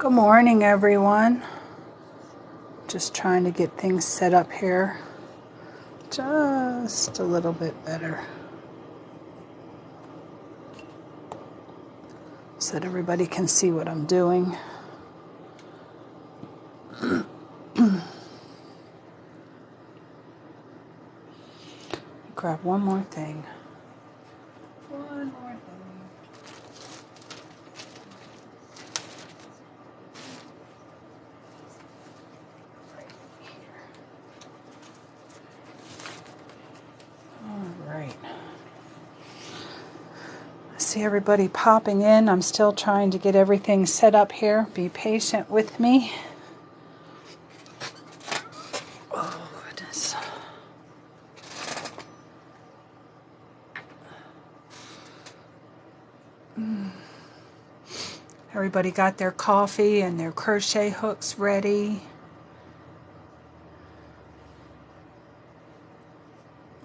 Good morning, everyone. Just trying to get things set up here just a little bit better so that everybody can see what I'm doing. Grab one more thing. One more thing. Right. I see everybody popping in. I'm still trying to get everything set up here. Be patient with me. Oh, goodness. Everybody got their coffee and their crochet hooks ready.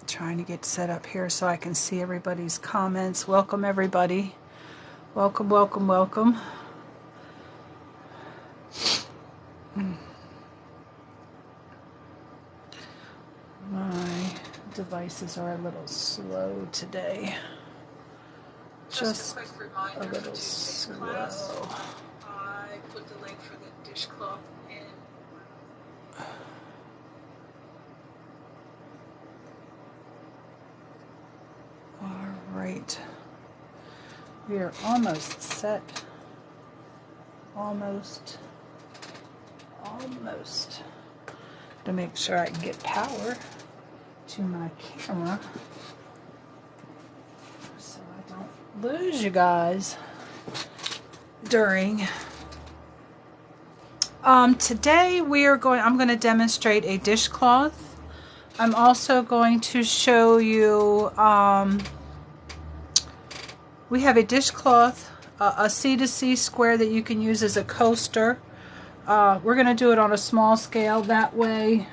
Trying to get set up here so I can see everybody's comments. Welcome, everybody. Welcome, welcome, welcome. My devices are a little slow today. Just a quick reminder, a little slow. Class, I put the link for the dishcloth in. All right. We are almost set. Almost. To make sure I can get power to my camera so I don't lose you guys during. Today I'm going to demonstrate a dishcloth. I'm also going to show you, we have a dishcloth, a C2C square that you can use as a coaster. We're going to do it on a small scale. That way,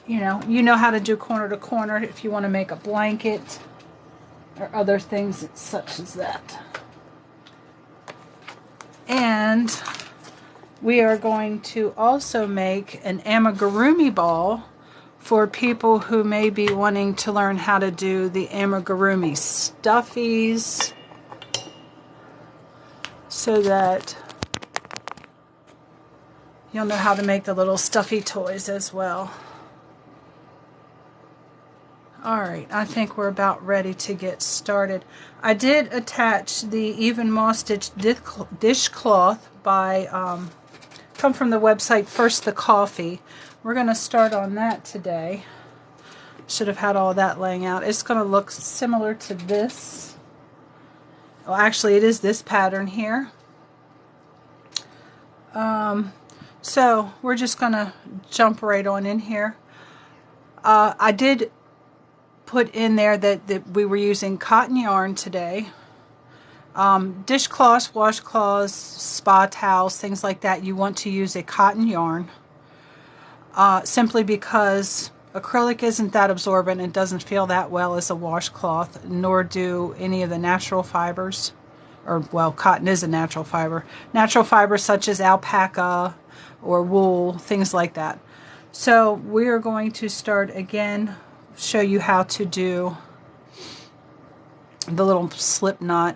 you know how to do corner to corner if you want to make a blanket or other things such as that. And we are going to also make an amigurumi ball for people who may be wanting to learn how to do the amigurumi stuffies so that you'll know how to make the little stuffy toys as well. Alright, I think we're about ready to get started. I did attach the even moss stitch dishcloth by, come from the website First the Coffee. We're going to start on that today. Should have had all that laying out. It's going to look similar to this. Well, actually it is this pattern here. So we're just going to jump right on in here. I did put in there that we were using cotton yarn today. Dishcloths, washcloths, spa towels, things like that, you want to use a cotton yarn. Simply because acrylic isn't that absorbent and doesn't feel that well as a washcloth, nor do any of the natural fibers. Or, well, cotton is a natural fiber. Natural fibers such as alpaca or wool, things like that. So we are going to start again, show you how to do the little slip knot.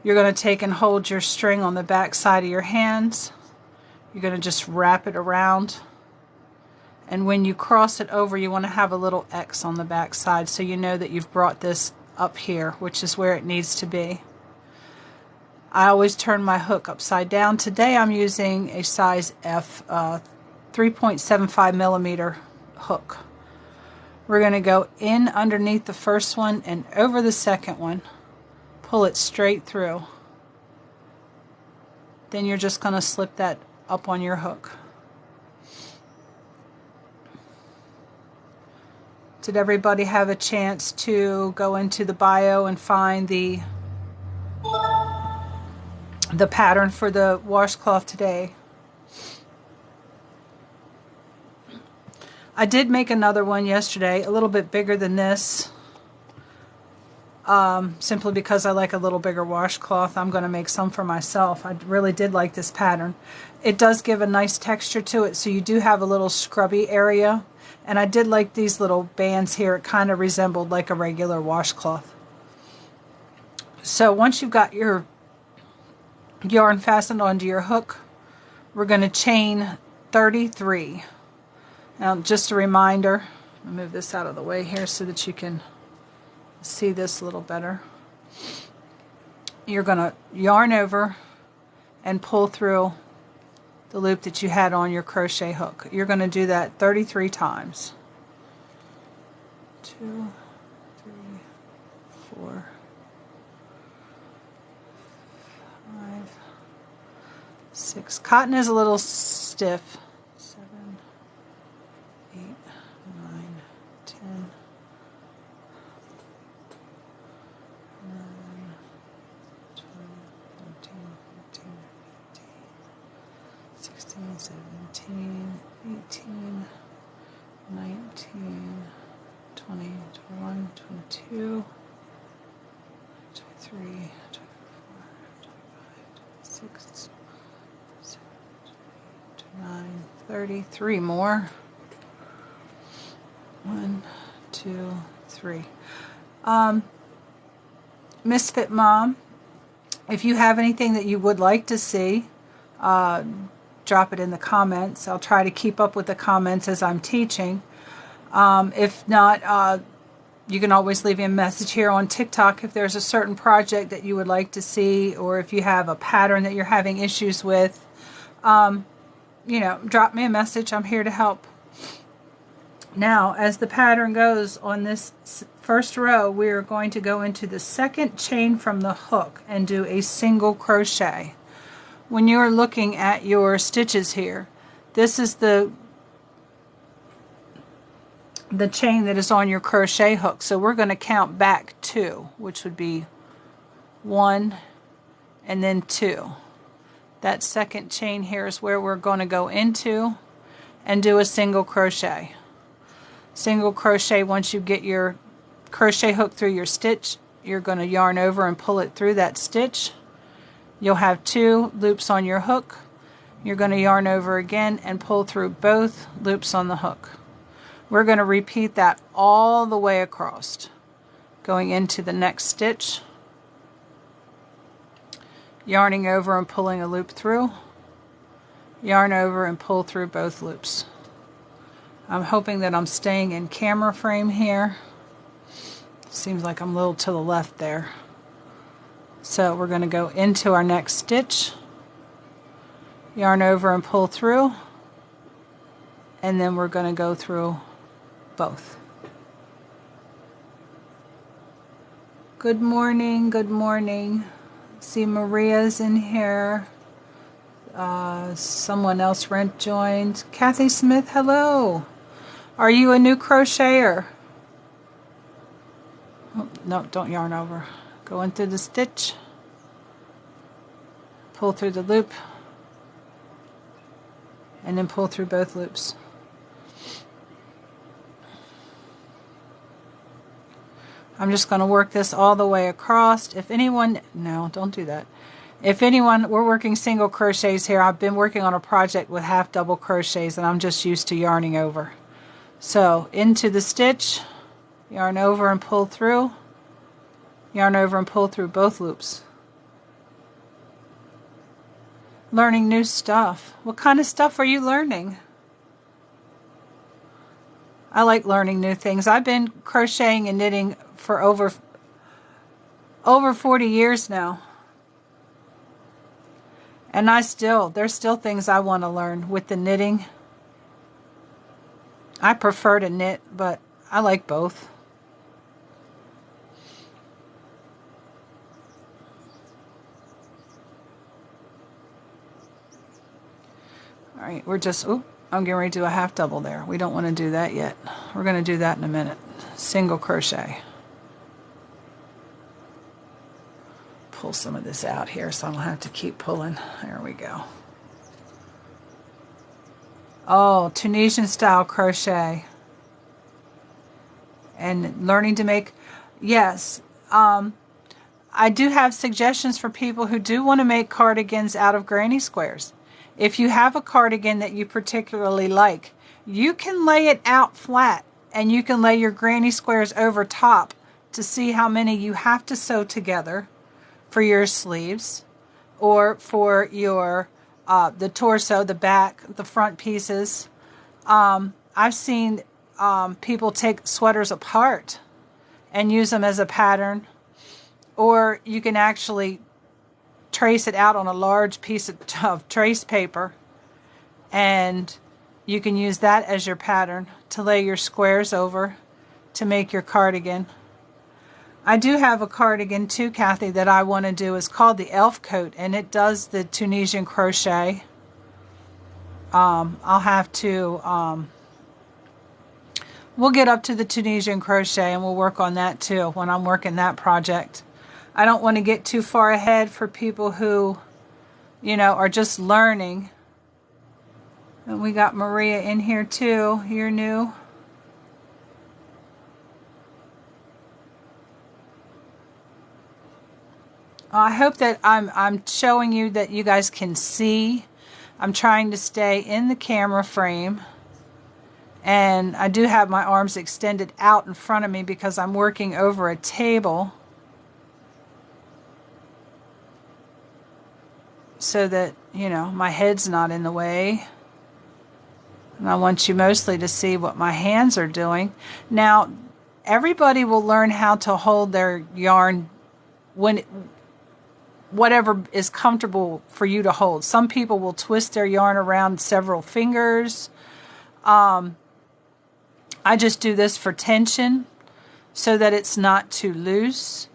You're going to take and hold your string on the back side of your hands. You're going to just wrap it around. And when you cross it over, you want to have a little X on the back side so you know that you've brought this up here, which is where it needs to be. I always turn my hook upside down. Today I'm using a size F 3.75 millimeter hook. We're going to go in underneath the first one and over the second one. Pull it straight through. Then you're just going to slip that up on your hook. Did everybody have a chance to go into the bio and find the pattern for the washcloth today? I did make another one yesterday, a little bit bigger than this. simply because I like a little bigger washcloth. I'm going to make some for myself. I really did like this pattern. It does give a nice texture to it, so you do have a little scrubby area. And I did like these little bands here. It kind of resembled like a regular washcloth. So once you've got your yarn fastened onto your hook, we're going to chain 33. Now, just a reminder, I'll move this out of the way here so that you can see this a little better. You're going to yarn over and pull through the loop that you had on your crochet hook. You're going to do that 33 times. 2, 3, 4, 5, 6. Cotton is a little stiff. 7, 8, 9, 10, 11, 12, 13, 14, 15, 16, 17, 18, 19, 20, 21, 22, 23, 24, 25, 26, 27, 29, 30. 3 more. 1, 2, 3. Misfit Mom, if you have anything that you would like to see, drop it in the comments. I'll try to keep up with the comments as I'm teaching. If not, you can always leave me a message here on TikTok if there's a certain project that you would like to see, or if you have a pattern that you're having issues with. You know, drop me a message. I'm here to help. Now, as the pattern goes on this first row, we are going to go into the second chain from the hook and do a single crochet. When you're looking at your stitches here, this is the chain that is on your crochet hook. So we're going to count back 2, which would be 1 and then 2. That second chain here is where we're going to go into and do a single crochet. Single crochet, once you get your crochet hook through your stitch, you're going to yarn over and pull it through that stitch. You'll have 2 loops on your hook. You're going to yarn over again and pull through both loops on the hook. We're going to repeat that all the way across, going into the next stitch, yarning over and pulling a loop through, yarn over and pull through both loops. I'm hoping that I'm staying in camera frame here. Seems like I'm a little to the left there. So we're going to go into our next stitch, yarn over and pull through, and then we're going to go through both. Good morning, good morning. See, Maria's in here. Someone else joined. Kathy Smith, hello. Are you a new crocheter? Oh, no, don't yarn over. Go in through the stitch, pull through the loop, and then pull through both loops. I'm just going to work this all the way across. If anyone, no, don't do that. If anyone, we're working single crochets here. I've been working on a project with half double crochets and I'm just used to yarning over. So into the stitch, yarn over and pull through, yarn over and pull through both loops. Learning new stuff. What kind of stuff are you learning? I like learning new things. I've been crocheting and knitting for over 40 years now. And there's still things I want to learn with the knitting. I prefer to knit, but I like both. All right, I'm getting ready to do a half double there. We don't want to do that yet. We're going to do that in a minute. Single crochet. Pull some of this out here so I don't have to keep pulling. There we go. Oh, Tunisian style crochet. And learning to make, yes, I do have suggestions for people who do want to make cardigans out of granny squares. If you have a cardigan that you particularly like, you can lay it out flat and you can lay your granny squares over top to see how many you have to sew together for your sleeves or for your the torso, the back, the front pieces. I've seen people take sweaters apart and use them as a pattern, or you can actually trace it out on a large piece of trace paper, and you can use that as your pattern to lay your squares over to make your cardigan. I do have a cardigan too, Kathy, that I want to do. It's called the Elf Coat, and it does the Tunisian crochet. I'll have to, we'll get up to the Tunisian crochet and we'll work on that too when I'm working that project. I don't want to get too far ahead for people who, you know, are just learning. And we got Maria in here too. You're new. I hope that I'm showing you that you guys can see. I'm trying to stay in the camera frame. And I do have my arms extended out in front of me because I'm working over a table, so that, you know, my head's not in the way. And I want you mostly to see what my hands are doing. Now, everybody will learn how to hold their yarn when whatever is comfortable for you to hold. Some people will twist their yarn around several fingers. I just do this for tension so that it's not too loose.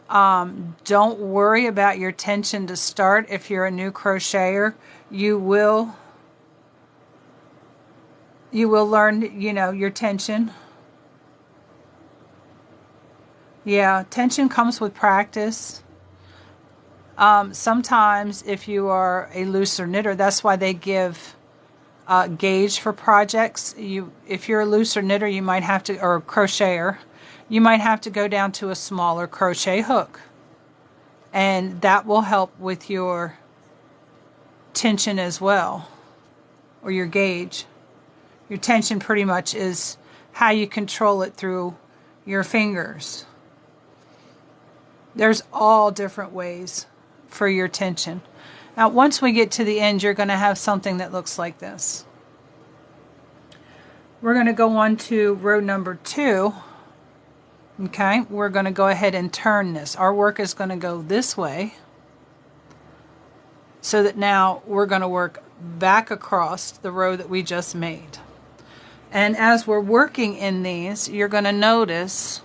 Don't worry about your tension to start. If you're a new crocheter, you will learn, you know, your tension. Yeah, tension comes with practice. Sometimes if you are a looser knitter, that's why they give gauge for projects. If you're a looser knitter, you might have to, or a crocheter, you might have to go down to a smaller crochet hook. And that will help with your tension as well, or your gauge. Your tension pretty much is how you control it through your fingers. There's all different ways for your tension. Now, once we get to the end, you're going to have something that looks like this. We're going to go on to row number 2. Okay, we're going to go ahead and turn this. Our work is going to go this way, so that now we're going to work back across the row that we just made. And as we're working in these, you're going to notice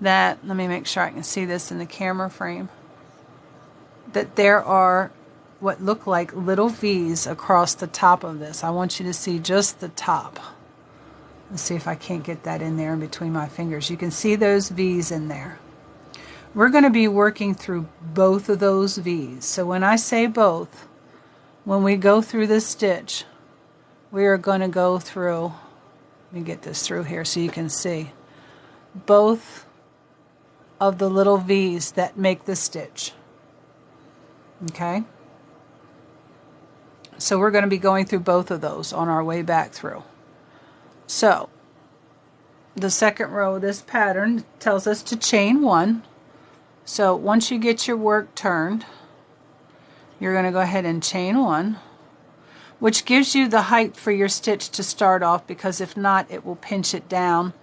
that, let me make sure I can see this in the camera frame, that there are what look like little V's across the top of this. I want you to see just the top. Let's see if I can't get that in there in between my fingers. You can see those V's in there. We're going to be working through both of those V's. So when I say both, when we go through this stitch, we are going to go through, let me get this through here so you can see, both of the little V's that make the stitch. Okay? So we're going to be going through both of those on our way back through. So the second row of this pattern tells us to chain 1. So once you get your work turned, you're going to go ahead and chain 1, which gives you the height for your stitch to start off, because if not, it will pinch it down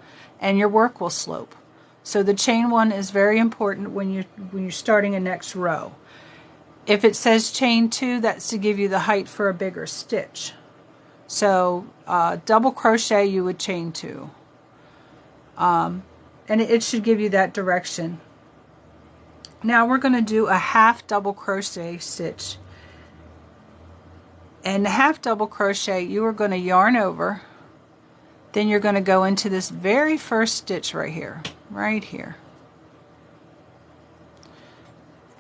and your work will slope. So the chain 1 is very important when you're starting a next row. If it says chain 2, that's to give you the height for a bigger stitch. So double crochet, you would chain 2. And it should give you that direction. Now we're going to do a half double crochet stitch. And the half double crochet, you are going to yarn over. Then you're going to go into this very first stitch right here.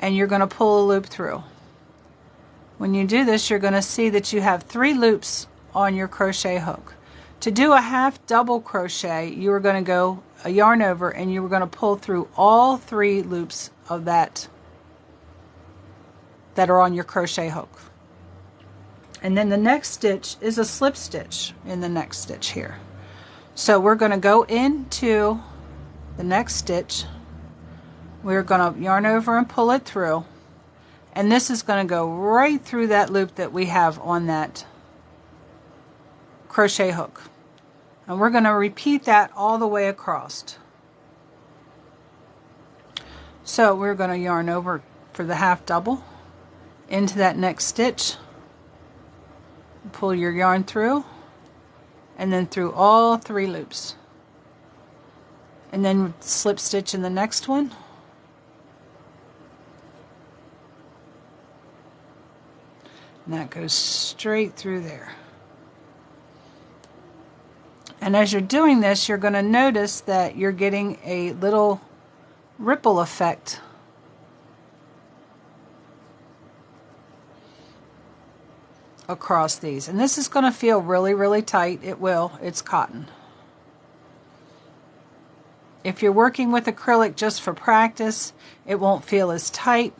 And you're going to pull a loop through. When you do this, you're going to see that you have 3 loops on your crochet hook. To do a half double crochet, you were going to go a yarn over and you were going to pull through all 3 loops of that are on your crochet hook. And then the next stitch is a slip stitch in the next stitch here. So we're going to go into the next stitch. We're going to yarn over and pull it through. And this is going to go right through that loop that we have on that crochet hook. And we're going to repeat that all the way across. So we're going to yarn over for the half double into that next stitch. Pull your yarn through and then through all 3 loops. And then slip stitch in the next one. And that goes straight through there. And as you're doing this, you're going to notice that you're getting a little ripple effect across these. And this is going to feel really, really tight. It will. It's cotton. If you're working with acrylic just for practice, it won't feel as tight.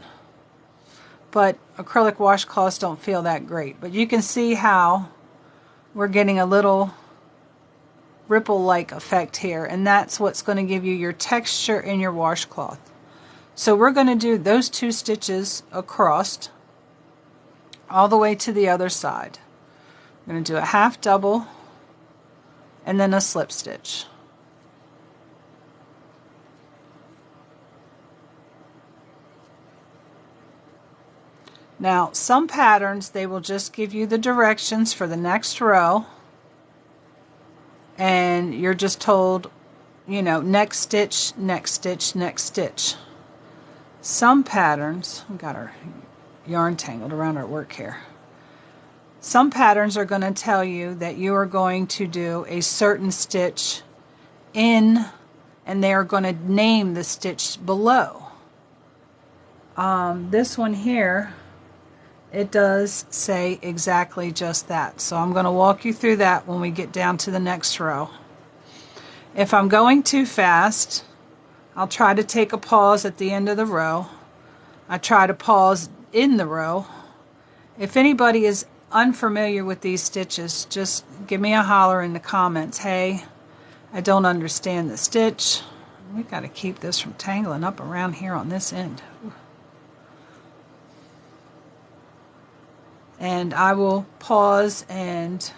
But acrylic washcloths don't feel that great. But you can see how we're getting a little ripple-like effect here, and that's what's going to give you your texture in your washcloth. So we're going to do those 2 stitches across all the way to the other side. We're going to do a half double and then a slip stitch. Now, some patterns, they will just give you the directions for the next row, and you're just told, you know, next stitch, next stitch, next stitch. Some patterns, we got our yarn tangled around our work here. Some patterns are going to tell you that you are going to do a certain stitch in, and they are going to name the stitch below. This one here, it does say exactly just that. So I'm going to walk you through that when we get down to the next row. If I'm going too fast, I'll try to take a pause at the end of the row. I try to pause in the row. If anybody is unfamiliar with these stitches, just give me a holler in the comments. Hey, I don't understand the stitch. We've got to keep this from tangling up around here on this end. And I will pause and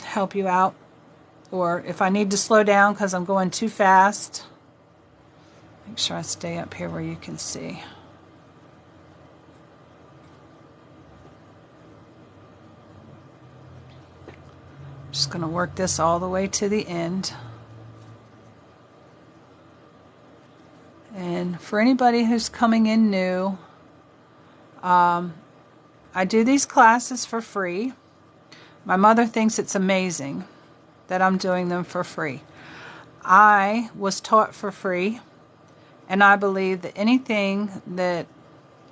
help you out. Or if I need to slow down because I'm going too fast, make sure I stay up here where you can see. I'm just going to work this all the way to the end. And for anybody who's coming in new, I do these classes for free. My mother thinks it's amazing that I'm doing them for free. I was taught for free, and I believe that anything that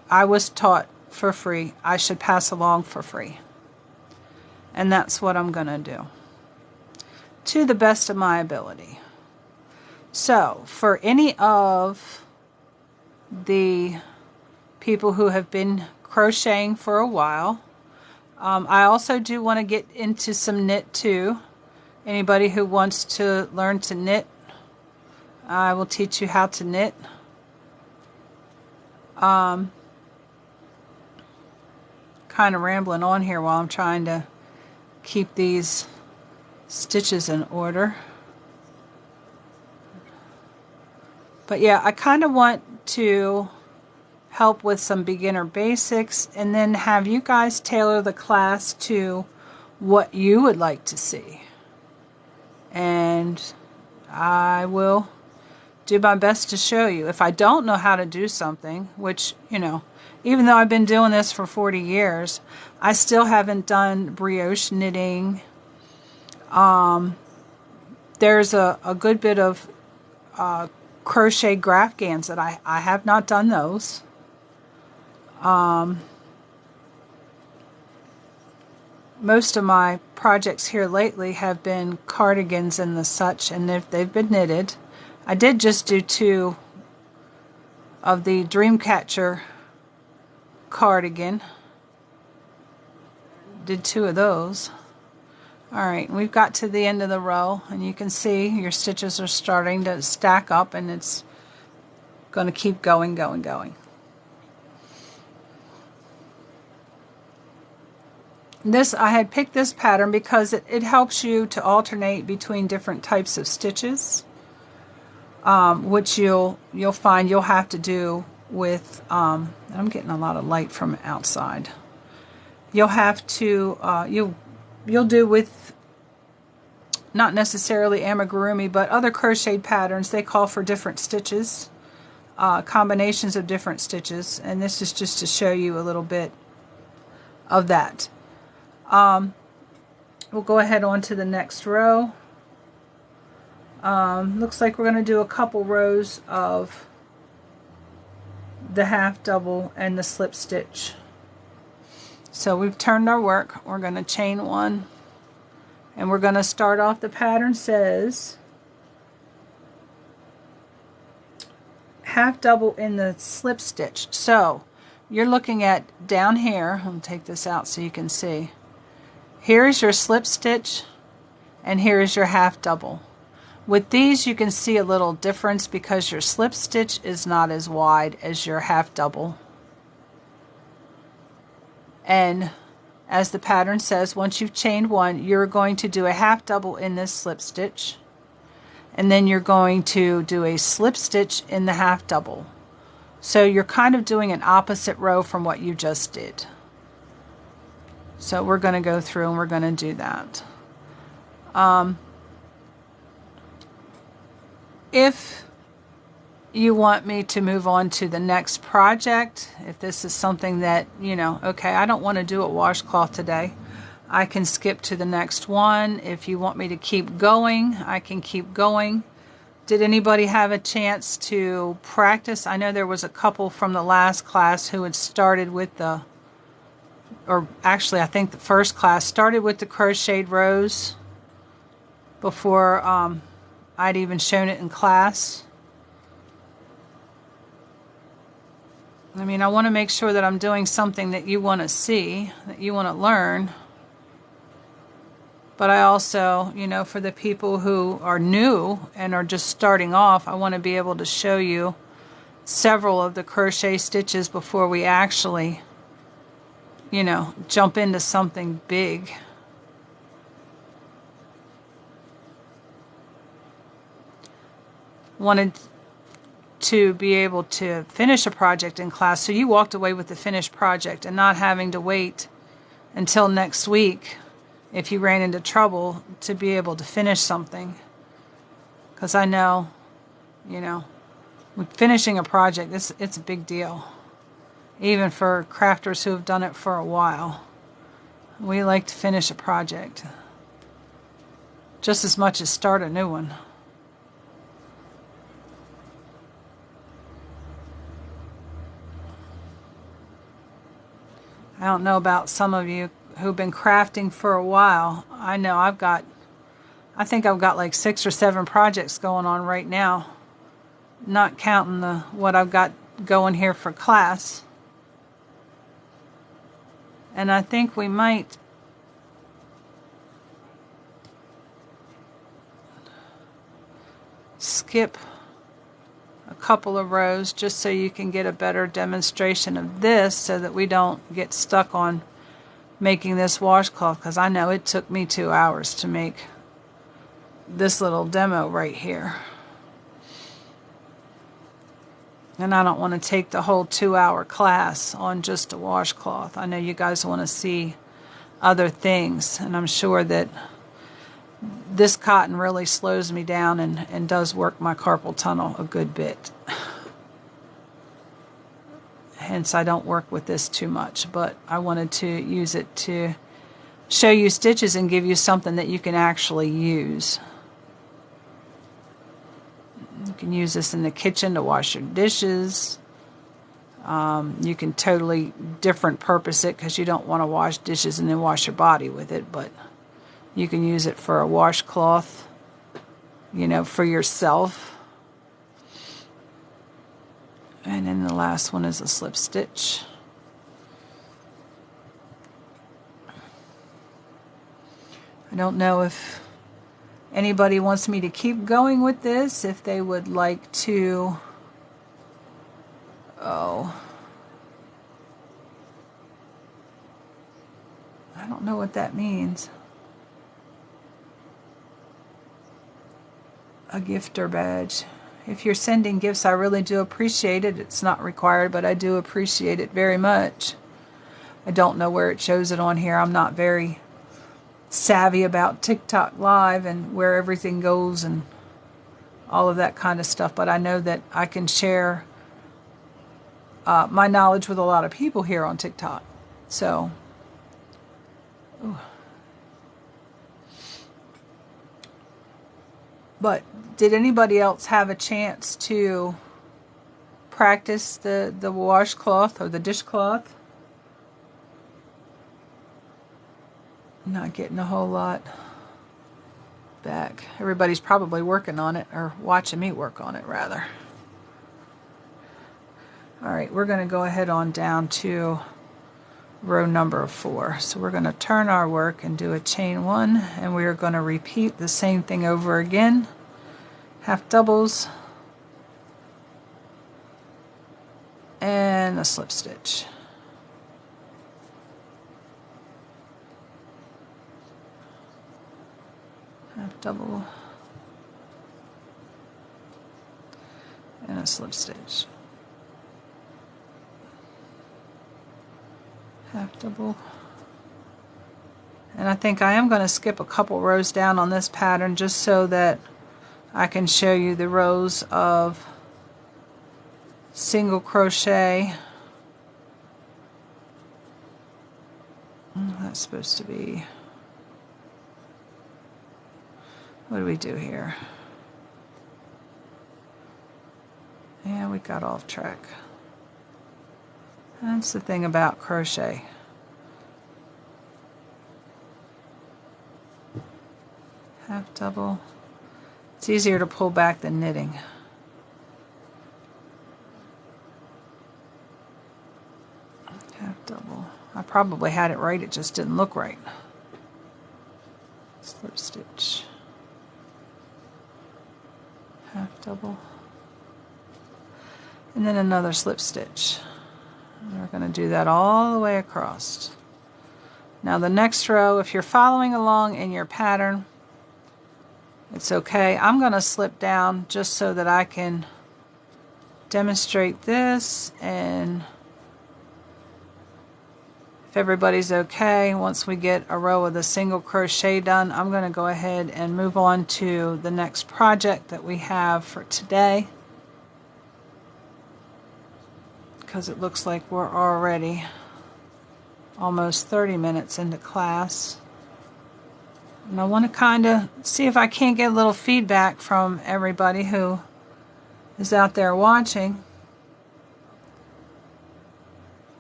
I was taught for free, I should pass along for free. And that's what I'm going to do, to the best of my ability. So, for any of the people who have been crocheting for a while, I also do want to get into some knit too. Anybody who wants to learn to knit, I will teach you how to knit. Kind of rambling on here while I'm trying to keep these stitches in order. But yeah, I kind of want to help with some beginner basics and then have you guys tailor the class to what you would like to see. And I will do my best to show you. If I don't know how to do something, which, you know, even though I've been doing this for 40 years, I still haven't done brioche knitting. There's a good bit of crochet graphgans that I have not done those. most of my projects here lately have been cardigans and the such, and they've been knitted. I did just do 2 of the Dreamcatcher cardigan. Did 2 of those. Alright, we've got to the end of the row, and you can see your stitches are starting to stack up, and it's going to keep going. This, I had picked this pattern because it helps you to alternate between different types of stitches, which you'll find you'll have to do with, I'm getting a lot of light from outside. You'll have to, you'll do with not necessarily amigurumi, but other crocheted patterns. They call for different stitches, combinations of different stitches, and this is just to show you a little bit of that. We'll go ahead on to the next row. Looks like we're going to do a couple rows of the half double and the slip stitch. So we've turned our work. We're going to chain 1, and we're going to start off. The pattern says half double in the slip stitch. So you're looking at down here. I'll take this out so you can see. Here is your slip stitch, and here is your half double. With these, you can see a little difference because your slip stitch is not as wide as your half double. And as the pattern says, once you've chained 1, you're going to do a half double in this slip stitch, and then you're going to do a slip stitch in the half double. So you're kind of doing an opposite row from what you just did. So we're going to go through and we're going to do that. If you want me to move on to the next project, if this is something that, you know, okay, I don't want to do a washcloth today, I can skip to the next one. If you want me to keep going, I can keep going. Did anybody have a chance to practice? I know there was a couple from the last class who had started with the, or actually I think the first class started with the crocheted rows before I'd even shown it in class. I mean, I want to make sure that I'm doing something that you want to see, that you want to learn. But I also, you know, for the people who are new and are just starting off, I want to be able to show you several of the crochet stitches before we actually, you know, jump into something big. Wanted to be able to finish a project in class, so you walked away with the finished project and not having to wait until next week if you ran into trouble to be able to finish something. Because I know, you know, with finishing a project, it's a big deal. Even for crafters who have done it for a while. We like to finish a project just as much as start a new one. I don't know about some of you who've been crafting for a while. I know I think I've got like 6 or 7 projects going on right now, not counting what I've got going here for class. And I think we might skip a couple of rows just so you can get a better demonstration of this, so that we don't get stuck on making this washcloth, because I know it took me 2 hours to make this little demo right here. And I don't want to take the whole 2-hour class on just a washcloth. I know you guys want to see other things, and I'm sure that this cotton really slows me down and does work my carpal tunnel a good bit. Hence, I don't work with this too much, but I wanted to use it to show you stitches and give you something that you can actually use. You can use this in the kitchen to wash your dishes. You can totally different purpose it because you don't want to wash dishes and then wash your body with it, but you can use it for a washcloth, you know, for yourself. And then the last one is a slip stitch. I don't know if anybody wants me to keep going with this, if they would like to, I don't know what that means. A gifter badge. If you're sending gifts, I really do appreciate it. It's not required, but I do appreciate it very much. I don't know where it shows it on here. I'm not very savvy about TikTok Live and where everything goes and all of that kind of stuff, but I know that I can share my knowledge with a lot of people here on TikTok. So, ooh. But did anybody else have a chance to practice the washcloth or the dishcloth? Not getting a whole lot back. Everybody's probably working on it, or watching me work on it rather. Alright, we're going to go ahead on down to row number 4. So we're going to turn our work and do a chain 1, and we are going to repeat the same thing over again. Half doubles and a slip stitch. Half double and a slip stitch. Half double. And I think I am going to skip a couple rows down on this pattern just so that I can show you the rows of single crochet. That's supposed to be, what do we do here? Yeah, we got off track. That's the thing about crochet. Half double. It's easier to pull back than knitting. Half double. I probably had it right, it just didn't look right. Slip stitch. Half double. And then another slip stitch. And we're going to do that all the way across. Now the next row, if you're following along in your pattern, it's okay. I'm going to slip down just so that I can demonstrate this, and if everybody's okay, once we get a row of the single crochet done, I'm going to go ahead and move on to the next project that we have for today, because it looks like we're already almost 30 minutes into class. And I want to kind of see if I can't get a little feedback from everybody who is out there watching.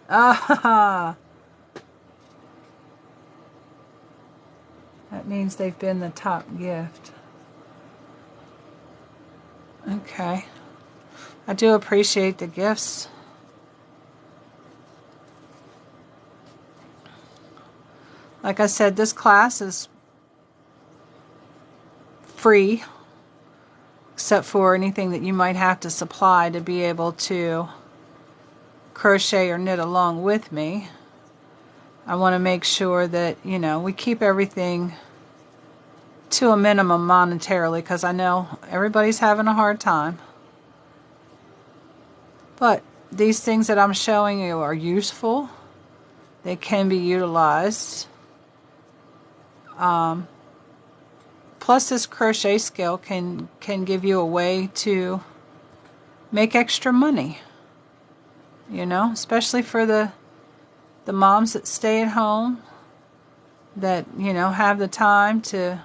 Ah, that means they've been the top gift. Okay. I do appreciate the gifts. Like I said, this class is free, except for anything that you might have to supply to be able to crochet or knit along with me. I want to make sure that, you know, we keep everything to a minimum monetarily, because I know everybody's having a hard time. But these things that I'm showing you are useful. They can be utilized. Plus, this crochet skill can give you a way to make extra money. You know, especially for the moms that stay at home, that, you know, have the time to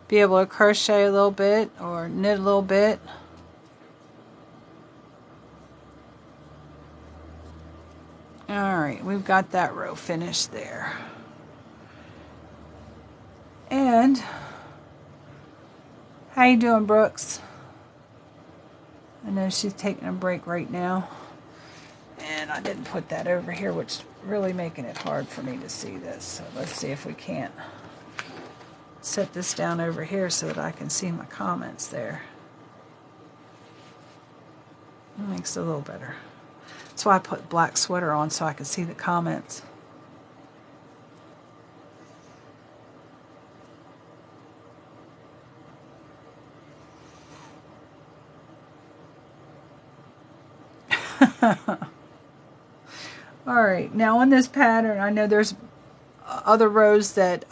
be able to crochet a little bit or knit a little bit. Alright, we've got that row finished there. And how you doing, Brooks? I know she's taking a break right now. And I didn't put that over here, which is really making it hard for me to see this. So let's see if we can't set this down over here so that I can see my comments there. That makes it a little better. That's why I put black sweater on, so I can see the comments. Alright, now on this pattern, I know there's other rows that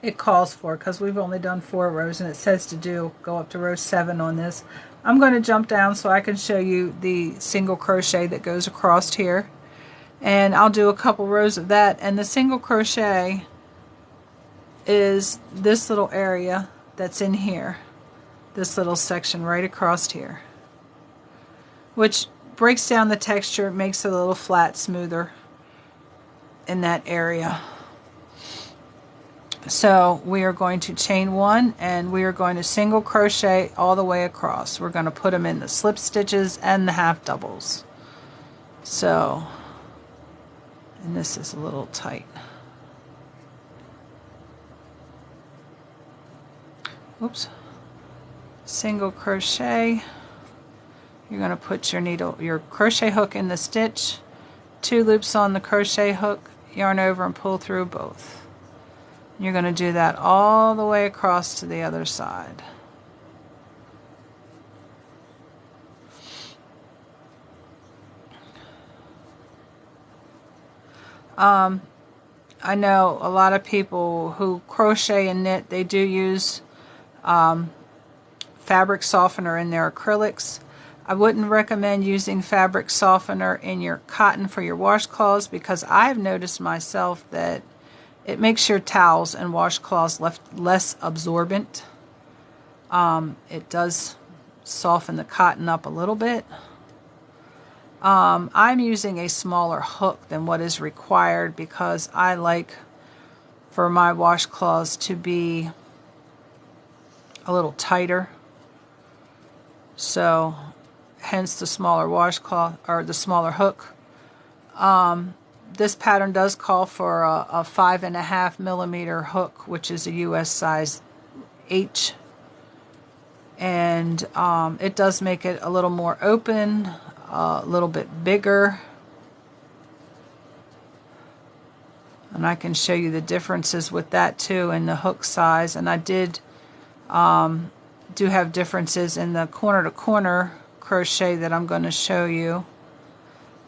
it calls for, because we've only done 4 rows and it says to go up to row 7 on this. I'm going to jump down so I can show you the single crochet that goes across here, and I'll do a couple rows of that. And the single crochet is this little area that's in here, this little section right across here, which breaks down the texture, makes it a little flat, smoother in that area. So we are going to chain 1 and we are going to single crochet all the way across. We're going to put them in the slip stitches and the half doubles. So, and this is a little tight. Oops. Single crochet. You're going to put your crochet hook in the stitch, 2 loops on the crochet hook, yarn over and pull through both. You're going to do that all the way across to the other side. I know a lot of people who crochet and knit, they do use fabric softener in their acrylics. I wouldn't recommend using fabric softener in your cotton for your washcloths, because I've noticed myself that it makes your towels and washcloths less absorbent. It does soften the cotton up a little bit. I'm using a smaller hook than what is required, because I like for my washcloths to be a little tighter. So hence the smaller washcloth, or the smaller hook. This pattern does call for a 5.5 millimeter hook, which is a US size H. And it does make it a little more open, a little bit bigger. And I can show you the differences with that too in the hook size. And I do have differences in the corner to corner crochet that I'm going to show you,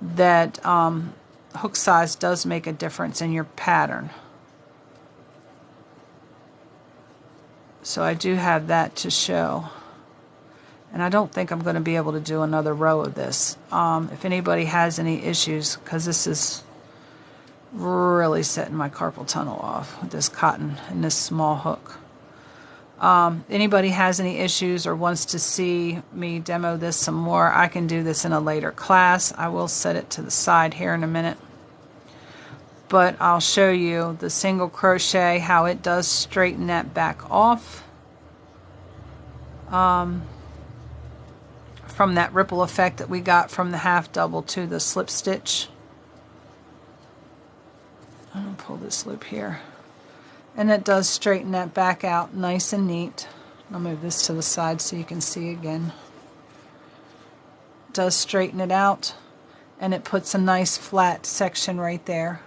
that hook size does make a difference in your pattern. So I do have that to show. And I don't think I'm going to be able to do another row of this. If anybody has any issues, because this is really setting my carpal tunnel off with this cotton and this small hook. Anybody has any issues or wants to see me demo this some more, I can do this in a later class. I will set it to the side here in a minute. But I'll show you the single crochet, how it does straighten that back off. From that ripple effect that we got from the half double to the slip stitch. I'm going to pull this loop here. And it does straighten that back out nice and neat. I'll move this to the side so you can see again. It does straighten it out, and it puts a nice flat section right there.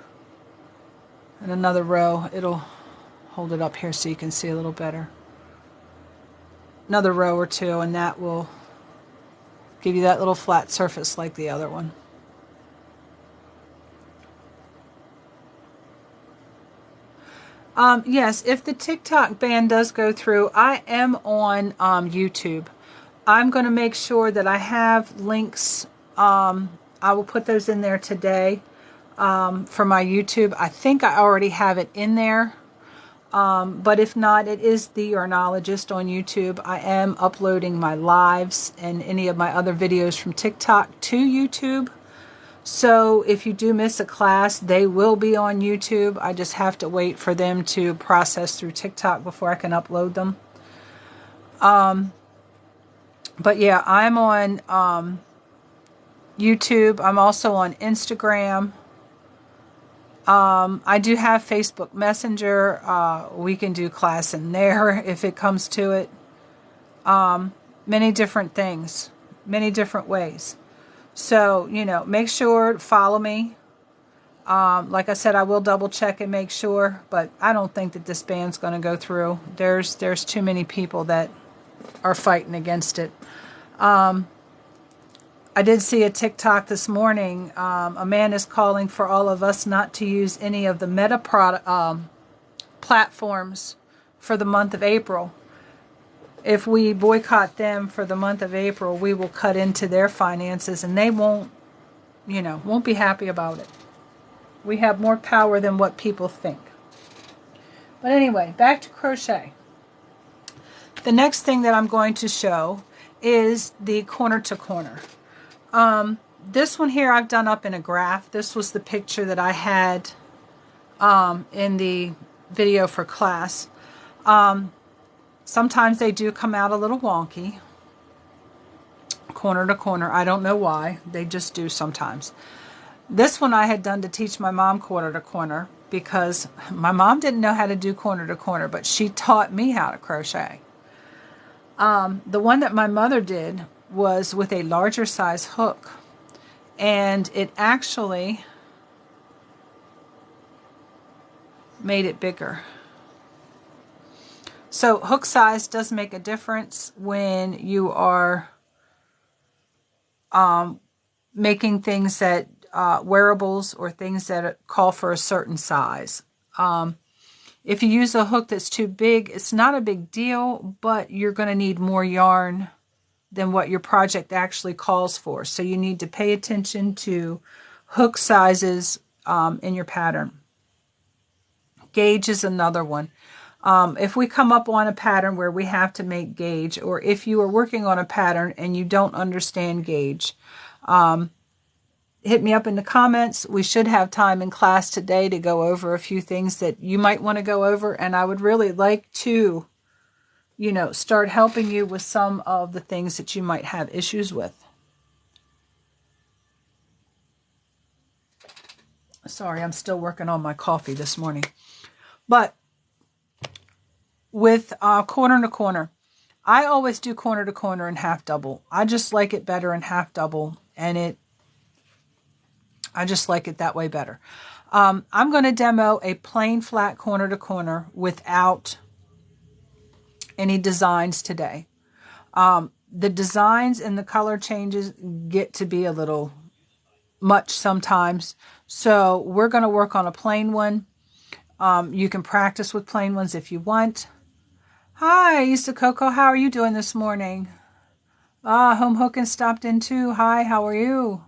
And another row, it'll hold it up here so you can see a little better. Another row or two, and that will give you that little flat surface like the other one. Yes, if the TikTok ban does go through, I am on YouTube. I'm going to make sure that I have links. I will put those in there today for my YouTube. I think I already have it in there. But if not, it is The Yarnologist on YouTube. I am uploading my lives and any of my other videos from TikTok to YouTube. So if you do miss a class, they will be on YouTube. I just have to wait for them to process through TikTok before I can upload them. But yeah, I'm on YouTube. I'm also on Instagram. I do have Facebook Messenger. We can do class in there if it comes to it. Many different things, many different ways. So, you know, make sure, follow me. Like I said, I will double check and make sure, but I don't think that this band's going to go through. There's too many people that are fighting against it. I did see a TikTok this morning. A man is calling for all of us not to use any of the Meta platforms for the month of April. If we boycott them for the month of April, we will cut into their finances, and they won't be happy about it. We have more power than what people think. But anyway, back to crochet. The next thing that I'm going to show is the corner to corner. This one here I've done up in a graph. This was the picture that I had in the video for class. Sometimes they do come out a little wonky, corner to corner. I don't know why. They just do sometimes. This one I had done to teach my mom corner to corner because my mom didn't know how to do corner to corner, but she taught me how to crochet. The one that my mother did was with a larger size hook, and it actually made it bigger. So hook size does make a difference when you are making things that wearables or things that call for a certain size. If you use a hook that's too big, it's not a big deal, but you're going to need more yarn than what your project actually calls for. So you need to pay attention to hook sizes in your pattern. Gauge is another one. If we come up on a pattern where we have to make gauge, or if you are working on a pattern and you don't understand gauge, hit me up in the comments. We should have time in class today to go over a few things that you might want to go over, and I would really like to, start helping you with some of the things that you might have issues with. Sorry, I'm still working on my coffee this morning. But with corner to corner, I always do corner to corner and half double. I just like it better in half double, and I just like it that way better. I'm going to demo a plain flat corner to corner without any designs today. The designs and the color changes get to be a little much sometimes, so we're going to work on a plain one. You can practice with plain ones if you want. Hi, Issa Coco, how are you doing this morning? Home Hookin' stopped in too. Hi, how are you?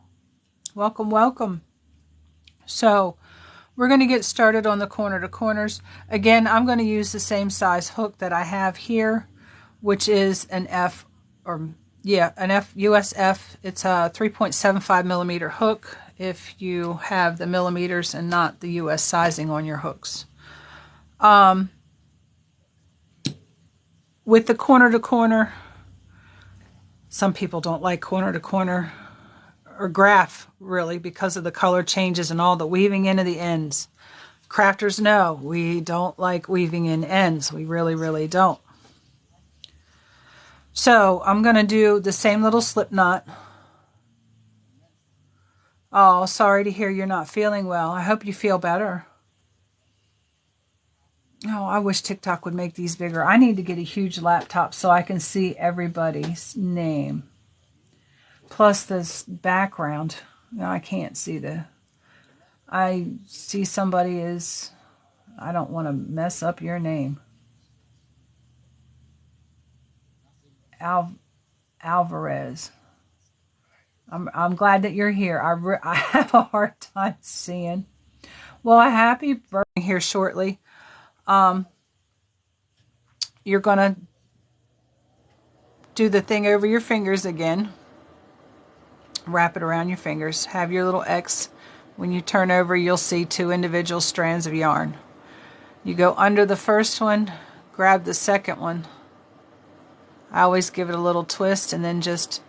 Welcome, welcome. So we're going to get started on the corner to corners. Again, I'm going to use the same size hook that I have here, which is an F, an F, USF. It's a 3.75 millimeter hook if you have the millimeters and not the US sizing on your hooks. With the corner to corner, some people don't like corner to corner or graph really because of the color changes and all the weaving into the ends. Crafters know we don't like weaving in ends. We really, really don't. So I'm going to do the same little slip knot. Oh, sorry to hear you're not feeling well. I hope you feel better. Oh, I wish TikTok would make these bigger. I need to get a huge laptop so I can see everybody's name. Plus this background. No, I can't see I see somebody is, I don't want to mess up your name. Alvarez. I'm glad that you're here. I have a hard time seeing. Well, a happy birthday here shortly. You're going to do the thing over your fingers again. Wrap it around your fingers. Have your little X. When you turn over, you'll see 2 individual strands of yarn. You go under the first one, grab the second one. I always give it a little twist and then just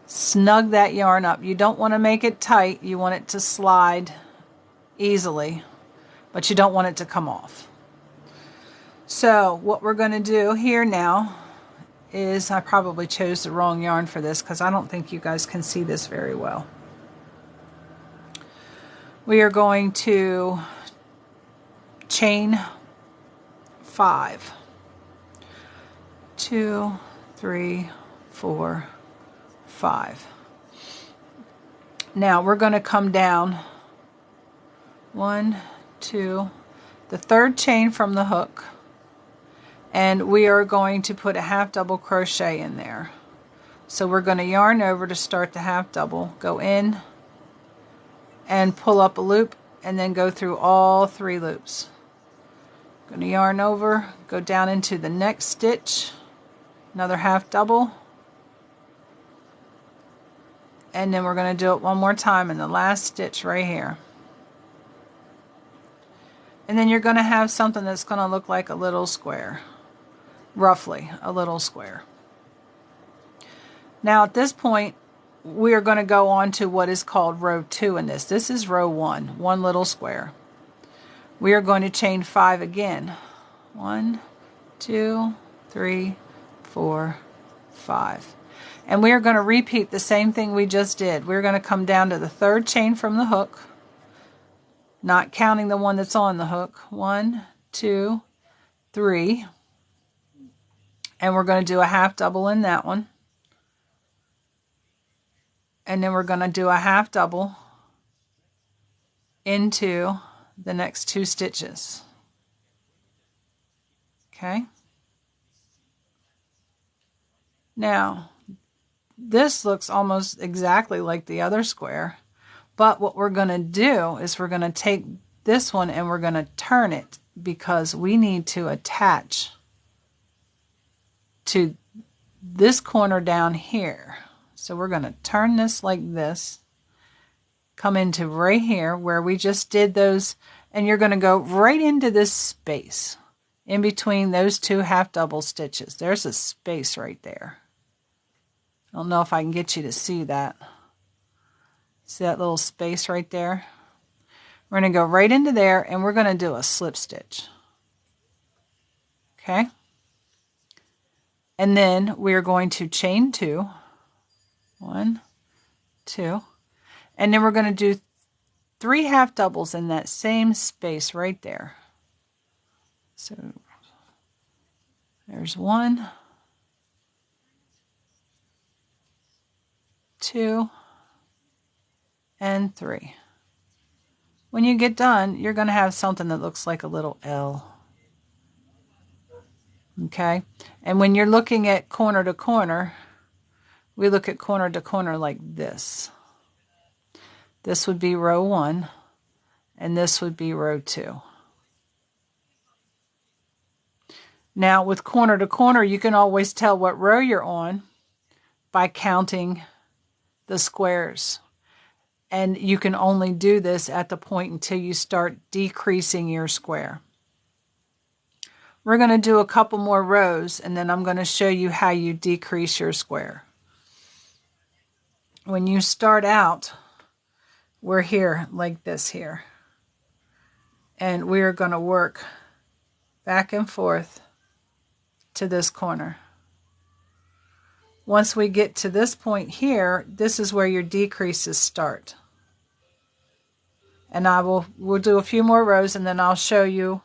snug that yarn up. You don't want to make it tight. You want it to slide easily, but you don't want it to come off. So what we're going to do here now is, I probably chose the wrong yarn for this because I don't think you guys can see this very well. We are going to chain 5. 2, 3, 4, 5. Now we're going to come down 1, 2, the third chain from the hook, and we are going to put a half double crochet in there. So we're going to yarn over to start the half double, go in and pull up a loop, and then go through all 3 loops. Going to yarn over, go down into the next stitch, another half double, and then we're going to do it one more time in the last stitch right here. And then you're going to have something that's going to look like a little square, roughly a little square. Now at this point, we are going to go on to what is called row 2 in this. This is row 1, one little square. We are going to chain 5 again. 1, 2, 3, 4, 5. And we are going to repeat the same thing we just did. We're going to come down to the third chain from the hook, not counting the one that's on the hook. 1, 2, 3. And we're going to do a half double in that one. And then we're going to do a half double into the next 2 stitches. Okay? Now, this looks almost exactly like the other square, but what we're going to do is we're going to take this one and we're going to turn it, because we need to attach to this corner down here. So we're going to turn this like this, come into right here where we just did those, and you're going to go right into this space in between those 2 half double stitches. There's a space right there. I don't know if I can get you to see that. See that little space right there? We're going to go right into there, and we're going to do a slip stitch. Okay? And then we're going to chain 2. 1, 2. And then we're going to do 3 half doubles in that same space right there. So there's 1, 2, and 3. When you get done, you're going to have something that looks like a little L. Okay? And when you're looking at corner to corner, we look at corner to corner like this. This would be row 1, and this would be row 2. Now with corner to corner, you can always tell what row you're on by counting the squares. And you can only do this at the point until you start decreasing your square. We're going to do a couple more rows, and then I'm going to show you how you decrease your square. When you start out, we're here like this here. And we're going to work back and forth to this corner. Once we get to this point here, this is where your decreases start. And we'll do a few more rows, and then I'll show you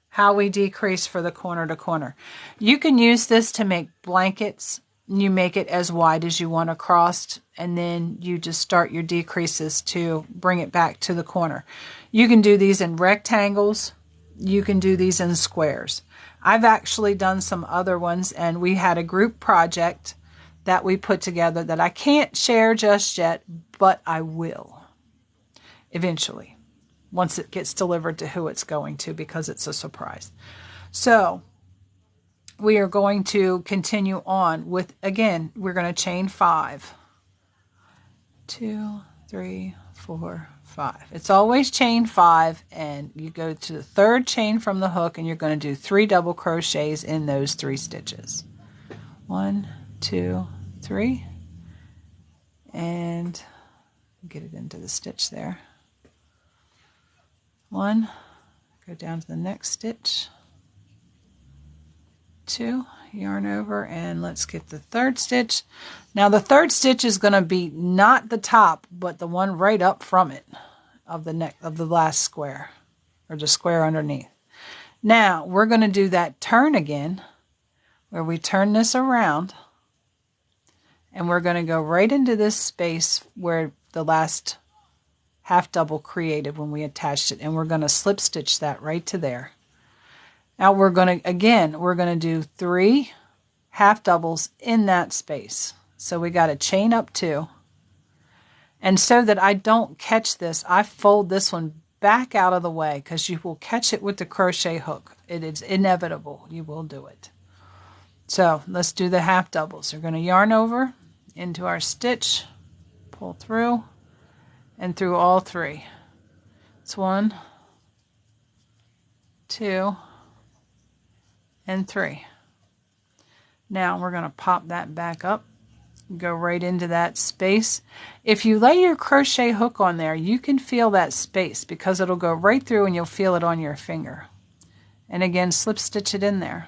how we decrease for the corner to corner. You can use this to make blankets. You make it as wide as you want across, and then you just start your decreases to bring it back to the corner. You can do these in rectangles. You can do these in squares. I've actually done some other ones, and we had a group project that we put together that I can't share just yet, but I will eventually, once it gets delivered to who it's going to, because it's a surprise. So we are going to continue on with, again, we're going to chain 5. 2, 3, 4, 5. It's always chain 5, and you go to the third chain from the hook, and you're going to do 3 double crochets in those 3 stitches. 1, 2, 3, and get it into the stitch there. 1, go down to the next stitch. 2, yarn over, and let's get the third stitch. Now the third stitch is going to be not the top, but the one right up from it of the neck of the last square, or the square underneath. Now we're going to do that turn again, where we turn this around, and we're going to go right into this space where the last half double created when we attached it, and we're going to slip stitch that right to there. Now we're going to do 3 half doubles in that space. So we got to chain up 2. And so that I don't catch this, I fold this one back out of the way, because you will catch it with the crochet hook. It is inevitable. You will do it. So let's do the half doubles. We're going to yarn over into our stitch, pull through, and through all 3. It's 1, 2, and 3. Now we're going to pop that back up, go right into that space. If you lay your crochet hook on there, you can feel that space, because it'll go right through and you'll feel it on your finger. And again, slip stitch it in there.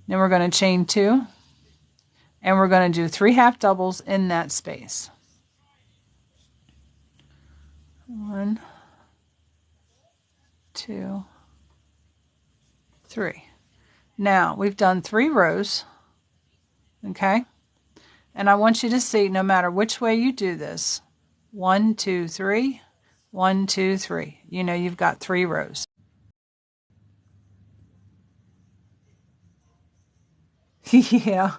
Then we're going to chain 2, and we're going to do 3 half doubles in that space. 1, 2, 3. Now we've done 3 rows, okay? And I want you to see, no matter which way you do this, 1, 2, 3, 1, 2, 3. You know you've got 3 rows. Yeah.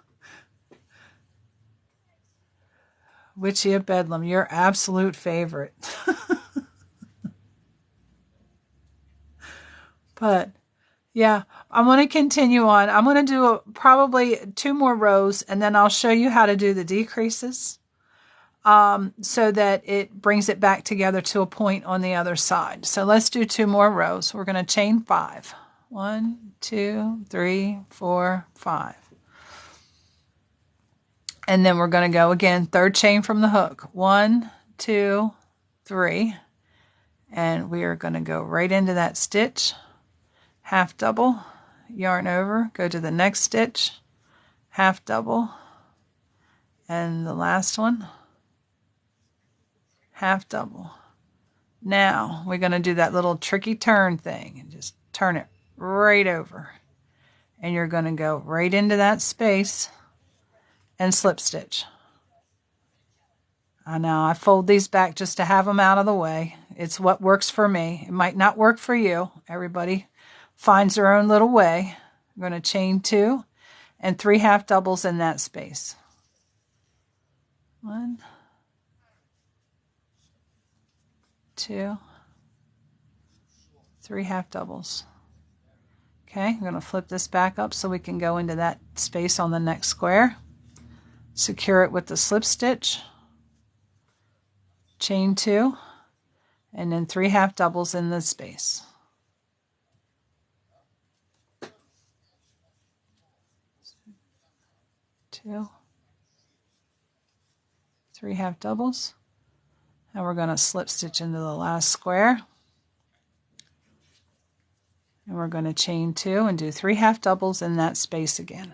Witchy of Bedlam, your absolute favorite. But yeah, I'm going to continue on. I'm going to do probably 2 more rows, and then I'll show you how to do the decreases, so that it brings it back together to a point on the other side. So let's do 2 more rows. We're going to chain 5. 1, 2, 3, 4, 5. And then we're going to go again, third chain from the hook. 1, 2, 3. And we are going to go right into that stitch, half double, yarn over, go to the next stitch, half double, and the last one, half double. Now we're going to do that little tricky turn thing and just turn it right over. And you're going to go right into that space and slip stitch. I know, I fold these back just to have them out of the way. It's what works for me. It might not work for you. Everybody finds their own little way. I'm going to chain 2 and 3 half doubles in that space. 1, 2, 3 half doubles. Okay, I'm going to flip this back up so we can go into that space on the next square. Secure it with the slip stitch, chain 2, and then 3 half doubles in the space. 2, 3 half doubles, and we're going to slip stitch into the last square, and we're going to chain 2 and do 3 half doubles in that space again.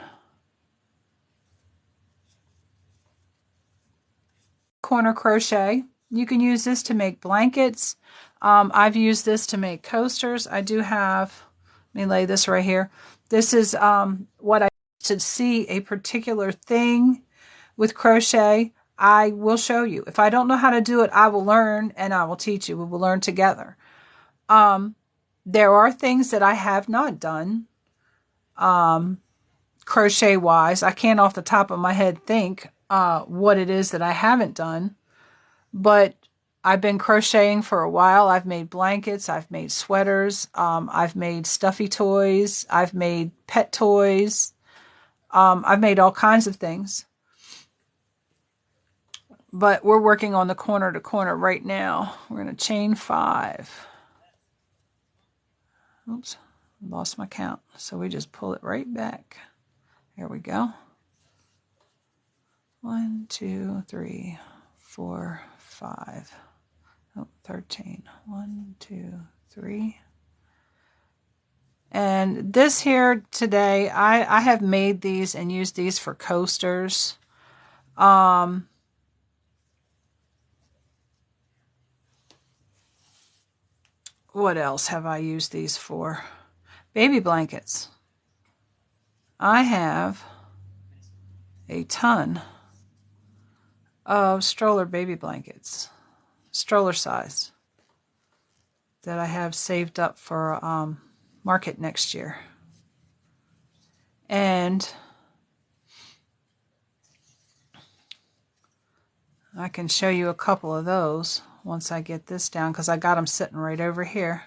Corner crochet. You can use this to make blankets. I've used this to make coasters. I do have, let me lay this right here. This is what I to see a particular thing with crochet. I will show you. If I don't know how to do it, I will learn and I will teach you. We will learn together. There are things that I have not done crochet wise. I can't off the top of my head think what it is that I haven't done, but I've been crocheting for a while. I've made blankets, I've made sweaters, I've made stuffy toys, I've made pet toys, I've made all kinds of things. but we're working on the corner to corner right now. We're going to chain 5. Oops, lost my count. So we just pull it right back. There we go. 1, 2, 3, 4, 5. Oh, third chain. 1, 2, 3. And this here today, I have made these and used these for coasters. What else have I used these for? Baby blankets. I have a ton of stroller baby blankets, stroller size, that I have saved up for market next year. And I can show you a couple of those once I get this down, because I got them sitting right over here.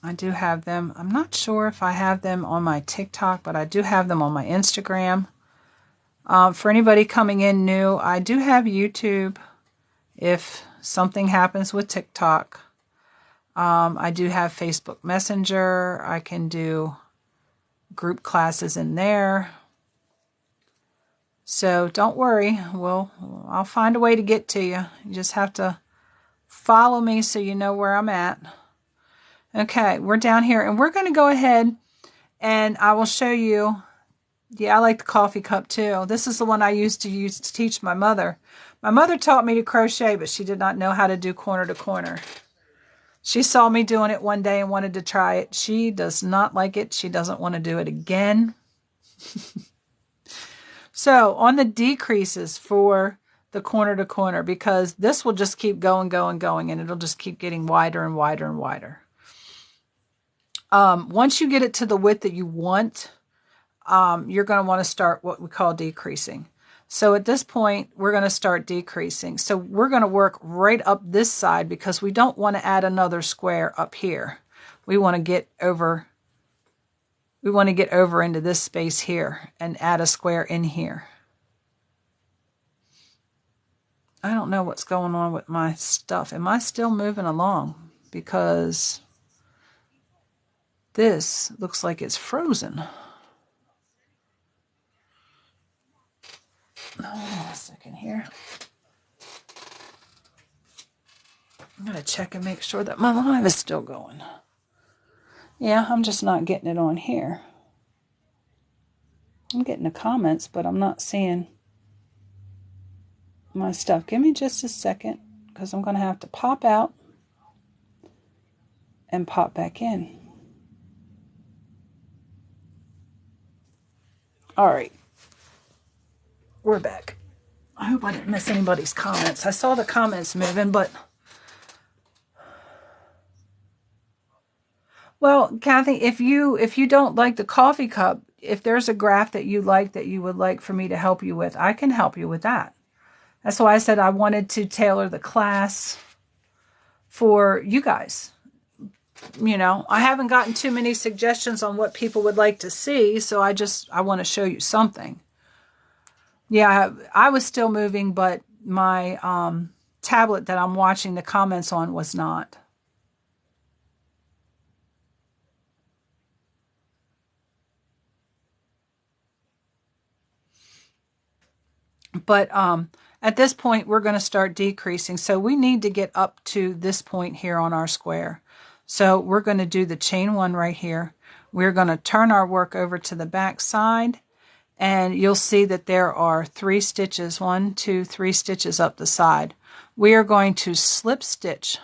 I do have them. I'm not sure if I have them on my TikTok, but I do have them on my Instagram. For anybody coming in new, I do have YouTube if something happens with TikTok. I do have Facebook Messenger. I can do group classes in there. So don't worry. I'll find a way to get to you. You just have to follow me so you know where I'm at. Okay, we're down here, and we're going to go ahead and I will show you. Yeah, I like the coffee cup too. This is the one I used to teach my mother. My mother taught me to crochet, but she did not know how to do corner to corner. She saw me doing it one day and wanted to try it. She does not like it. She doesn't want to do it again. So on the decreases for the corner to corner, because this will just keep going, and it'll just keep getting wider and wider and wider. Once you get it to the width that you want, you're going to want to start what we call decreasing. So at this point, we're going to start decreasing. So we're going to work right up this side because we don't want to add another square up here. We want to get over into this space here and add a square in here. I don't know what's going on with my stuff. Am I still moving along? Because this looks like it's frozen. Hold on a second here. I'm going to check and make sure that my live is still going. Yeah, I'm just not getting it on here. I'm getting the comments, but I'm not seeing my stuff. Give me just a second, because I'm going to have to pop out and pop back in. All right. We're back. I hope I didn't miss anybody's comments. I saw the comments moving, but... Well, Kathy, if you don't like the coffee cup, if there's a graph that you like that you would like for me to help you with, I can help you with that. That's why I said I wanted to tailor the class for you guys. You know, I haven't gotten too many suggestions on what people would like to see, so I want to show you something. Yeah, I was still moving, but my tablet that I'm watching the comments on was not. But at this point, we're going to start decreasing. So we need to get up to this point here on our square. So we're going to do the chain 1 right here. We're going to turn our work over to the back side. And you'll see that there are 3 stitches, 1, 2, 3 stitches up the side. We are going to slip stitch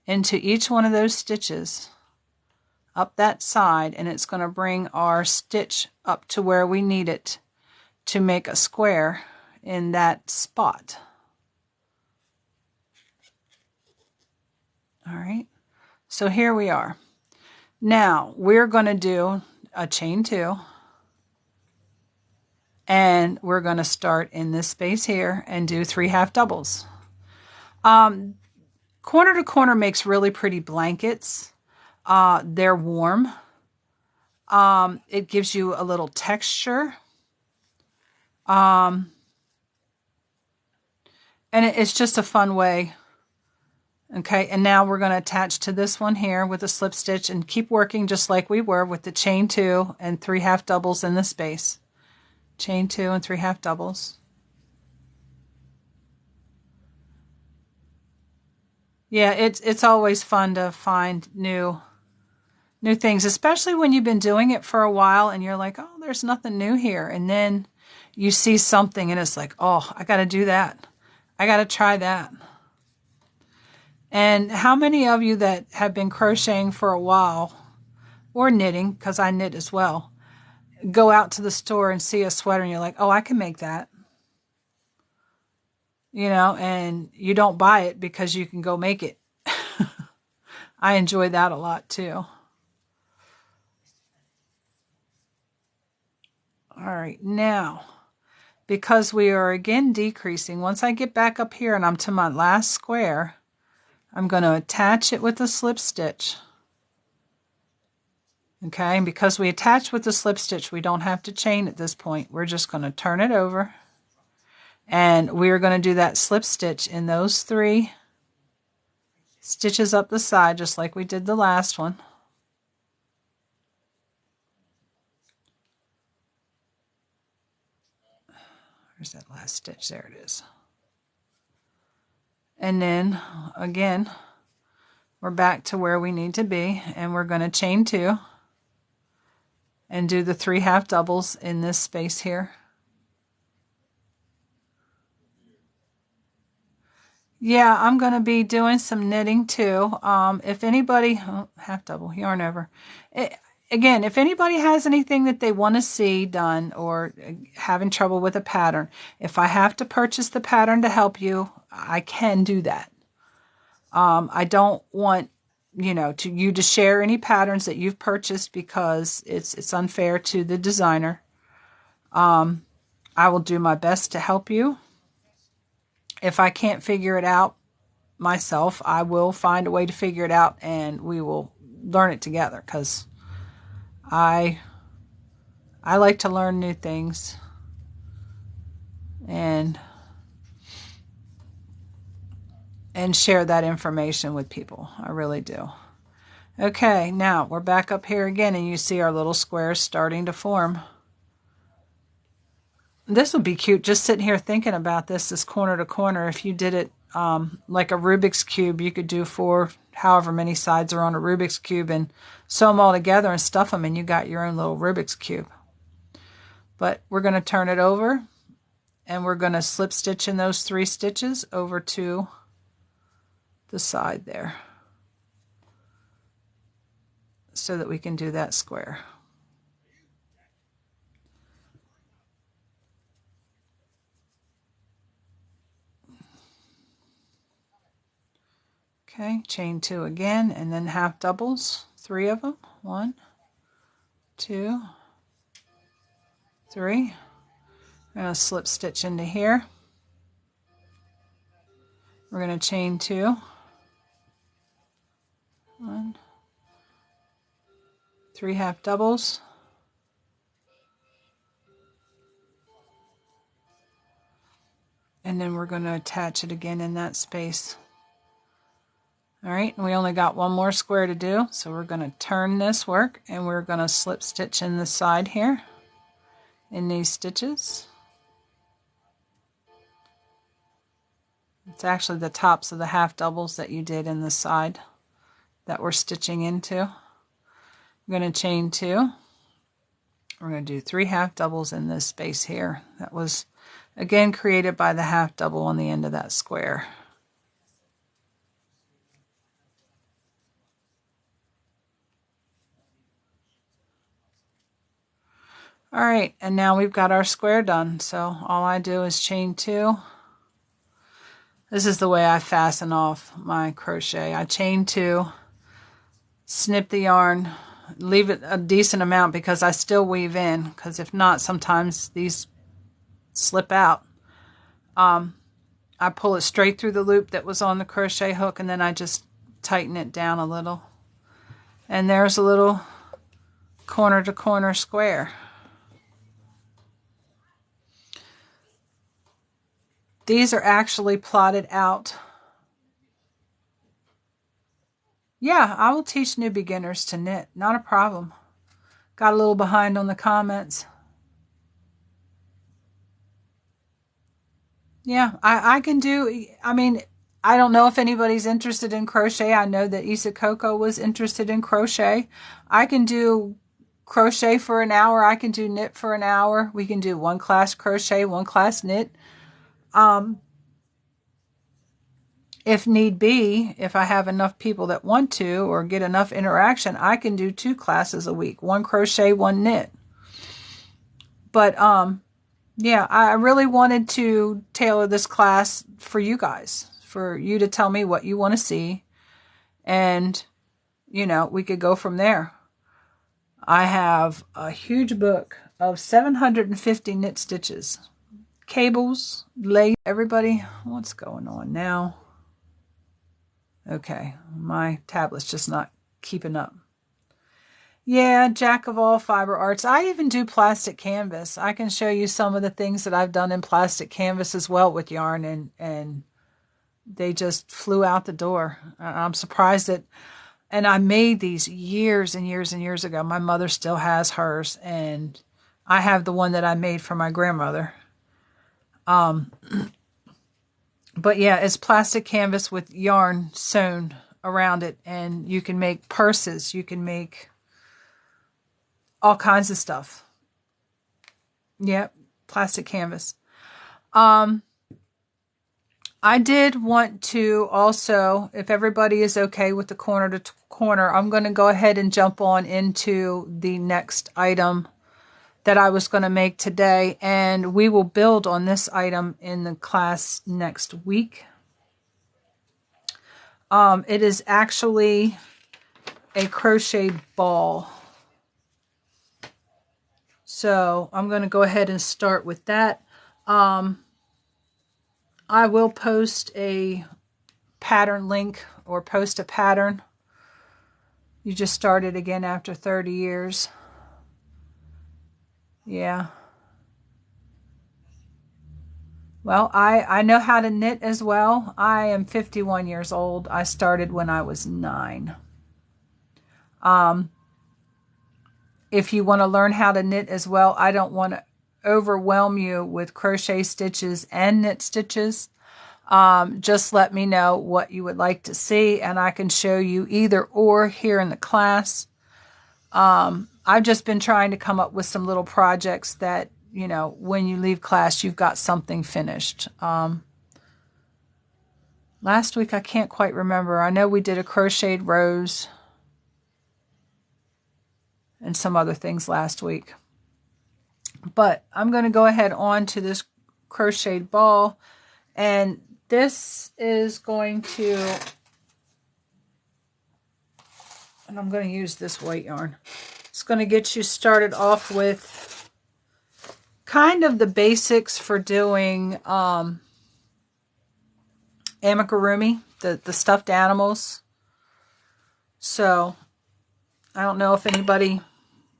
into each one of those stitches up that side, and it's going to bring our stitch up to where we need it to make a square in that spot. All right, so here we are. Now we're going to do a chain 2, and we're going to start in this space here and do 3 half doubles. Corner to corner makes really pretty blankets. They're warm. It gives you a little texture. And it's just a fun way. Okay, and now we're going to attach to this one here with a slip stitch and keep working just like we were with the chain 2 and 3 half doubles in the space. Chain 2 and 3 half doubles. Yeah, it's always fun to find new things, especially when you've been doing it for a while and you're like, oh, there's nothing new here. And then you see something and it's like, oh, I got to do that. I got to try that. And how many of you that have been crocheting for a while, or knitting, because I knit as well, go out to the store and see a sweater and you're like, oh, I can make that. You know, and you don't buy it because you can go make it. I enjoy that a lot too. All right, now, because we are again decreasing, once I get back up here and I'm to my last square, I'm going to attach it with a slip stitch. Okay, and because we attach with the slip stitch, we don't have to chain at this point. We're just going to turn it over. And we're going to do that slip stitch in those 3 stitches up the side, just like we did the last one. Where's that last stitch? There it is. And then, again, we're back to where we need to be, and we're going to chain 2 and do the 3 half doubles in this space here. Yeah, I'm going to be doing some knitting too. If anybody, half double, yarn over. Again, if anybody has anything that they want to see done or having trouble with a pattern, if I have to purchase the pattern to help you, I can do that. I don't want, you know, you to share any patterns that you've purchased because it's unfair to the designer. I will do my best to help you. If I can't figure it out myself, I will find a way to figure it out and we will learn it together, because I like to learn new things and share that information with people. I really do. Okay, now we're back up here again and you see our little squares starting to form. This would be cute, just sitting here thinking about this corner to corner. If you did it like a Rubik's Cube, you could do 4, however many sides are on a Rubik's Cube and sew them all together and stuff them, and you got your own little Rubik's Cube. But we're going to turn it over, and we're going to slip stitch in those 3 stitches over to the side there so that we can do that square. Okay, chain 2 again, and then half doubles, 3 of them. 1, 2, 3. We're going to slip stitch into here. We're going to chain 2. 1, 3 half doubles. And then we're going to attach it again in that space. All right, and we only got 1 more square to do, so we're going to turn this work and we're going to slip stitch in the side here in these stitches. It's actually the tops of the half doubles that you did in the side that we're stitching into. We're going to chain 2. We're going to do 3 half doubles in this space here. That was again created by the half double on the end of that square. All right, and now we've got our square done. So all I do is chain 2. This is the way I fasten off my crochet. I chain 2, snip the yarn, leave it a decent amount because I still weave in, because if not, sometimes these slip out. I pull it straight through the loop that was on the crochet hook, and then I just tighten it down a little. And there's a little corner to corner square. These are actually plotted out. Yeah, I will teach new beginners to knit. Not a problem. Got a little behind on the comments. Yeah, I can do, I mean, I don't know if anybody's interested in crochet. I know that Isa Coco was interested in crochet. I can do crochet for an hour. I can do knit for an hour. We can do one class crochet, one class knit. If need be, if I have enough people that want to or get enough interaction, I can do 2 classes a week, one crochet, one knit. But yeah, I really wanted to tailor this class for you guys, for you to tell me what you want to see, and you know, we could go from there. I have a huge book of 750 knit stitches, cables, lace. Everybody, what's going on now? Okay, my tablet's just not keeping up. Yeah, jack of all fiber arts. I even do plastic canvas. I can show you some of the things that I've done in plastic canvas as well with yarn, and they just flew out the door. I'm surprised that, and I made these years and years and years ago. My mother still has hers, and I have the one that I made for my grandmother. But yeah, it's plastic canvas with yarn sewn around it, and you can make purses. You can make all kinds of stuff. Yep, plastic canvas. I did want to also, if everybody is okay with the corner to corner, I'm going to go ahead and jump on into the next item that I was going to make today, and we will build on this item in the class next week. It is actually a crochet ball. So I'm going to go ahead and start with that. I will post a pattern link or post a pattern. You just started again after 30 years. Yeah. Well, I know how to knit as well. I am 51 years old. I started when I was 9. If you want to learn how to knit as well, I don't want to overwhelm you with crochet stitches and knit stitches. Just let me know what you would like to see, and I can show you either or here in the class. I've just been trying to come up with some little projects that, you know, when you leave class, you've got something finished. Last week, I can't quite remember. I know we did a crocheted rose and some other things last week. But I'm going to go ahead on to this crocheted ball, and this is going to, and I'm going to use this white yarn. It's going to get you started off with kind of the basics for doing amigurumi, the stuffed animals. So I don't know if anybody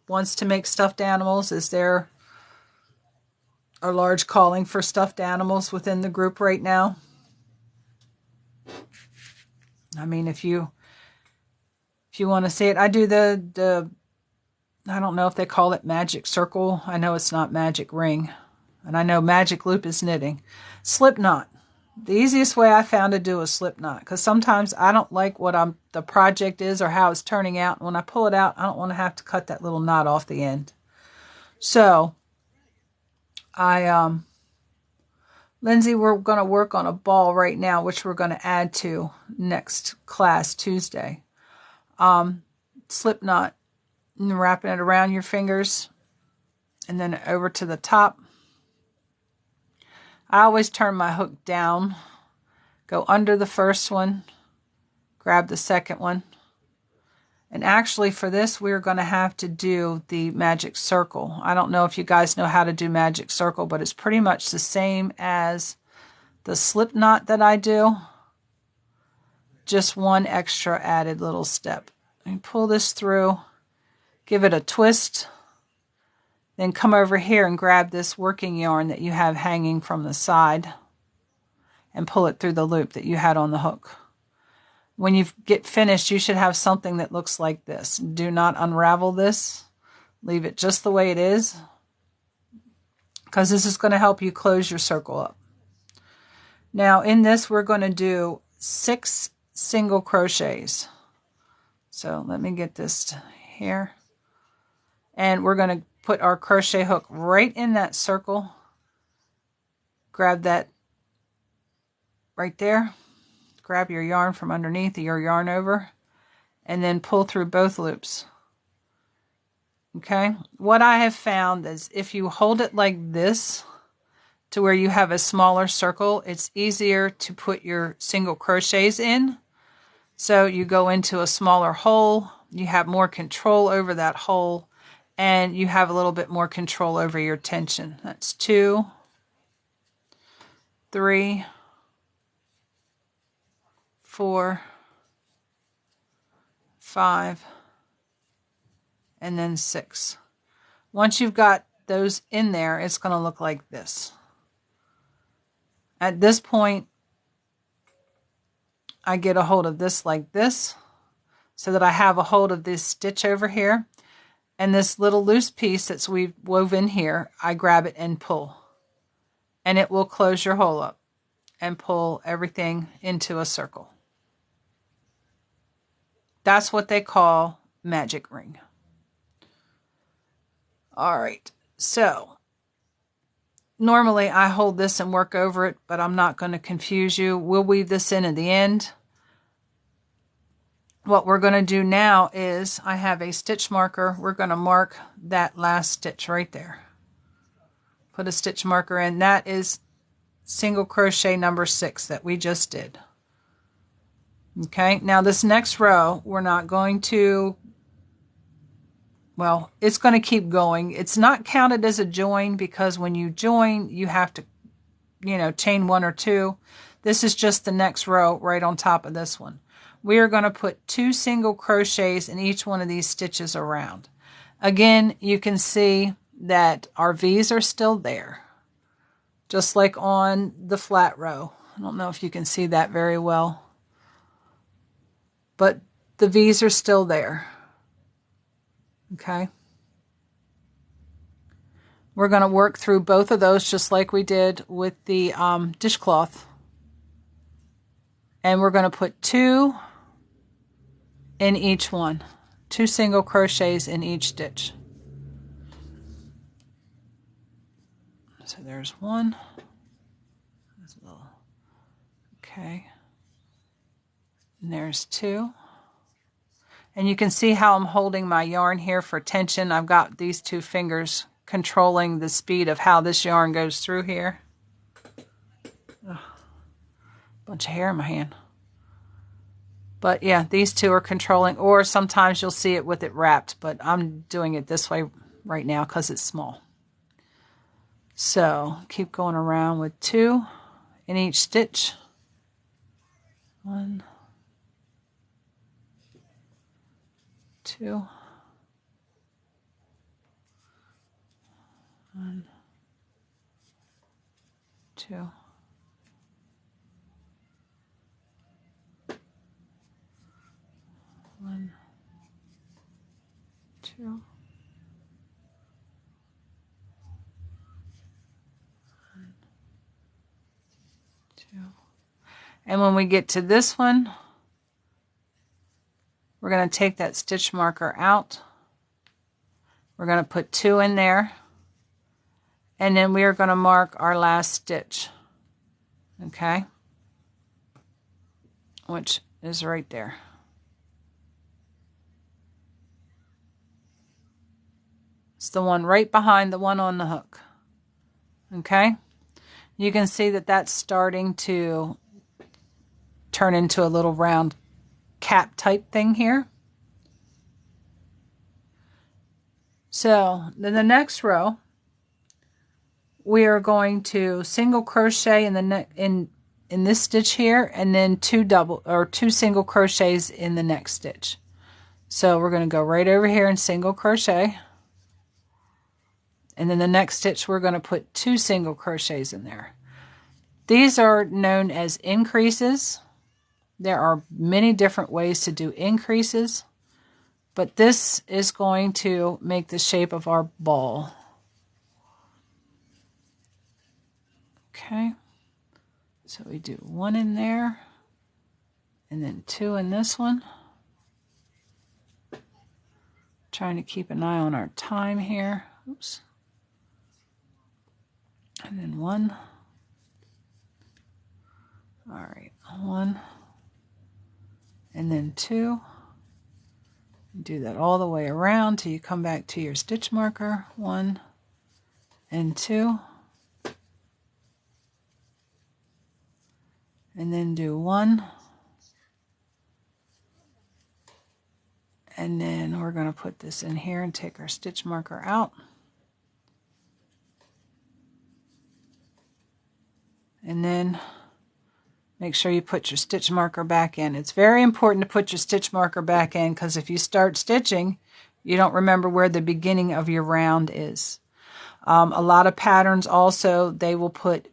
wants to make stuffed animals. Is there a large calling for stuffed animals within the group right now? I mean, if you want to see it, I do the I don't know if they call it magic circle. I know it's not magic ring. And I know magic loop is knitting. Slip knot. The easiest way I found to do a slip knot, because sometimes I don't like what the project is or how it's turning out. When I pull it out, I don't want to have to cut that little knot off the end. So Lindsay, we're going to work on a ball right now, which we're going to add to next class Tuesday. Slip knot, and wrapping it around your fingers, and then over to the top. I always turn my hook down, go under the first one, grab the second one. And actually for this, we're going to have to do the magic circle. I don't know if you guys know how to do magic circle, but it's pretty much the same as the slip knot that I do. Just one extra added little step. And pull this through, give it a twist, then come over here and grab this working yarn that you have hanging from the side. and pull it through the loop that you had on the hook. When you get finished, you should have something that looks like this. Do not unravel this. Leave it just the way it is, because this is going to help you close your circle up. Now in this, we're going to do 6 single crochets. So let me get this here. And we're going to put our crochet hook right in that circle. Grab that right there. Grab your yarn from underneath your yarn over, and then pull through both loops. Okay, what I have found is if you hold it like this to where you have a smaller circle, it's easier to put your single crochets in. So you go into a smaller hole, you have more control over that hole, and you have a little bit more control over your tension. That's 2, 3, 4, 5, and then 6. Once you've got those in there, it's going to look like this. At this point, I get a hold of this like this, so that I have a hold of this stitch over here. And this little loose piece that's we've woven here, I grab it and pull. And it will close your hole up and pull everything into a circle. That's what they call magic ring. All right, so normally I hold this and work over it, but I'm not going to confuse you. We'll weave this in at the end. What we're going to do now is I have a stitch marker. We're going to mark that last stitch right there. Put a stitch marker in. That is single crochet number 6 that we just did. Okay, now this next row, we're not going to, well, it's going to keep going. It's not counted as a join because when you join, you have to, chain 1 or 2. This is just the next row right on top of this one. We are going to put 2 single crochets in each one of these stitches around. Again, you can see that our V's are still there, just like on the flat row. I don't know if you can see that very well, but the V's are still there. Okay. We're going to work through both of those just like we did with the dishcloth. And we're going to put 2 in each one. 2 single crochets in each stitch. So there's 1. Okay. And there's 2. And you can see how I'm holding my yarn here for tension. I've got these 2 fingers controlling the speed of how this yarn goes through here. Ugh. Bunch of hair in my hand. But yeah, these 2 are controlling, or sometimes you'll see it with it wrapped, but I'm doing it this way right now because it's small. So keep going around with 2 in each stitch. 1, 2, 1, 2, 1, 2, 1, 2. And when we get to this one, we're going to take that stitch marker out. We're going to put 2 in there. And then we are going to mark our last stitch. Okay? Which is right there. It's the one right behind the one on the hook. Okay? You can see that that's starting to turn into a little round cap type thing here. So then the next row, we are going to single crochet in the in this stitch here, and then 2 single crochets in the next stitch. So we're going to go right over here and single crochet, and then the next stitch we're going to put 2 single crochets in there. These are known as increases. There are many different ways to do increases, but this is going to make the shape of our ball. Okay, so we do 1 in there, and then 2 in this one. Trying to keep an eye on our time here. Oops. And then 1. All right, 1. And then 2. Do that all the way around till you come back to your stitch marker. 1 and 2. And then do 1. And then we're going to put this in here and take our stitch marker out. And then make sure you put your stitch marker back in. It's very important to put your stitch marker back in, because if you start stitching, you don't remember where the beginning of your round is. A lot of patterns also, they will put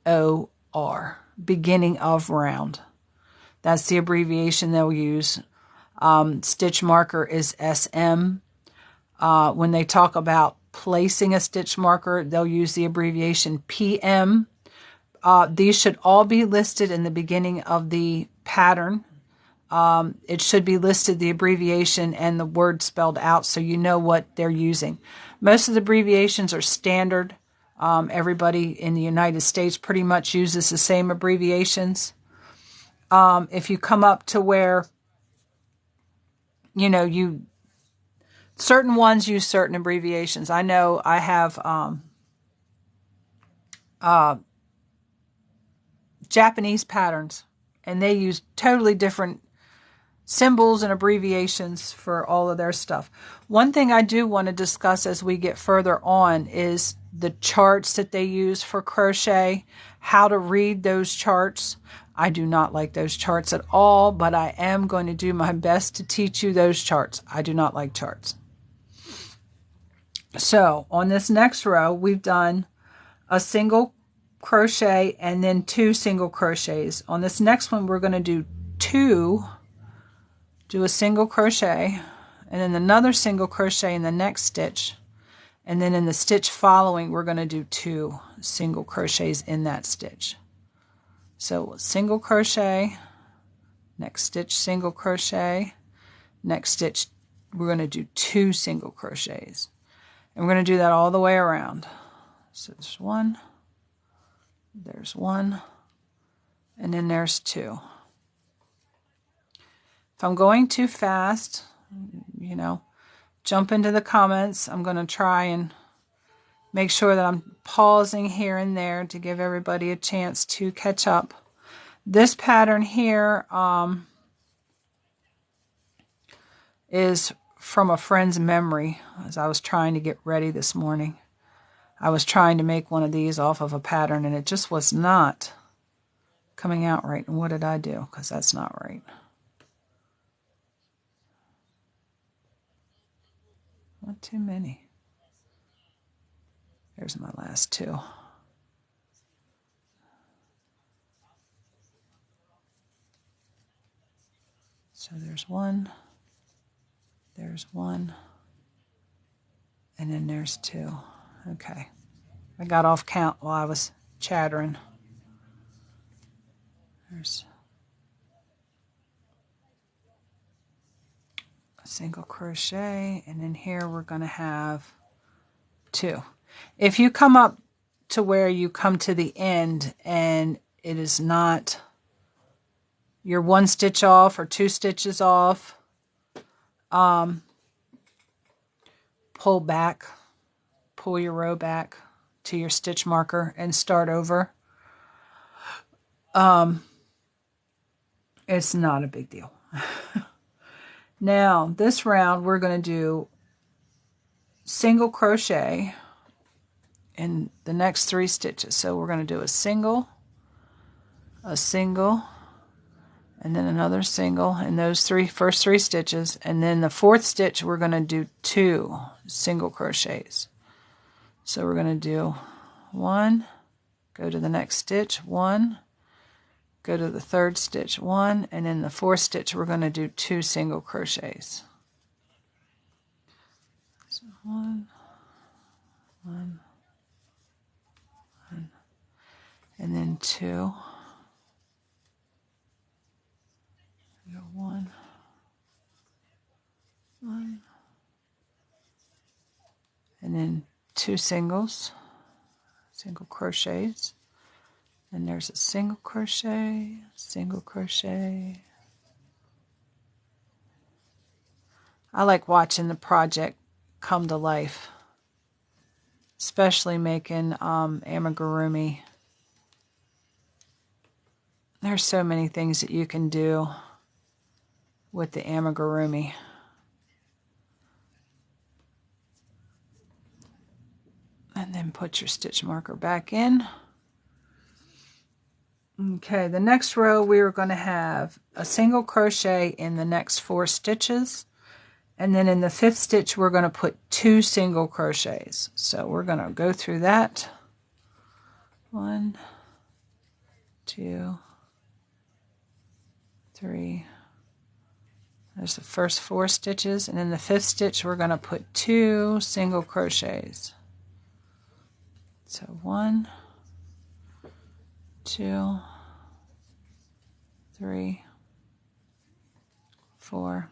BOR, beginning of round. That's the abbreviation they'll use. Stitch marker is SM. When they talk about placing a stitch marker, they'll use the abbreviation PM. These should all be listed in the beginning of the pattern. It should be listed, the abbreviation and the word spelled out, so you know what they're using. Most of the abbreviations are standard. Everybody in the United States pretty much uses the same abbreviations. If you come up to where, you know, certain ones use certain abbreviations. I know I have Japanese patterns, and they use totally different symbols and abbreviations for all of their stuff. One thing I do want to discuss as we get further on is the charts that they use for crochet, how to read those charts. I do not like those charts at all, but I am going to do my best to teach you those charts. I do not like charts. So on this next row, we've done a single crochet and then 2 single crochets. On this next one, we're going to do a single crochet, and then another single crochet in the next stitch, and then in the stitch following, we're going to do 2 single crochets in that stitch. So single crochet, next stitch single crochet, next stitch we're going to do 2 single crochets, and we're going to do that all the way around. So there's 1, there's 1, and then there's 2. If I'm going too fast, you know, jump into the comments. I'm going to try and make sure that I'm pausing here and there to give everybody a chance to catch up. This pattern here is from a friend's memory. As I was trying to get ready this morning, I was trying to make one of these off of a pattern, and it just was not coming out right. And what did I do? Because that's not right. Not too many. There's my last 2. So there's 1, there's 1, and then there's 2. Okay. I got off count while I was chattering. There's a single crochet, and in here we're going to have 2. If you come up to where you come to the end and it is not, you're 1 stitch off or 2 stitches off, pull back, pull your row back to your stitch marker and start over. It's not a big deal. Now this round we're going to do single crochet in the next 3 stitches. So we're going to do a single, and then another single in those first 3 stitches, and then the 4th stitch we're going to do 2 single crochets. So we're going to do 1, go to the next stitch, 1, go to the third stitch, 1, and in the fourth stitch we're going to do 2 single crochets. So 1, 1, 1, and then 2. Go 1, 1, and then 2 single crochets. And there's a single crochet, single crochet. I like watching the project come to life, especially making amigurumi. There's so many things that you can do with the amigurumi. And then put your stitch marker back in. Okay, the next row we are going to have a single crochet in the next 4 stitches. And then in the 5th stitch we're going to put 2 single crochets. So we're going to go through that. 1, 2, 3. There's the first 4 stitches, and in the 5th stitch we're going to put 2 single crochets. So 1, 2, 3, 4,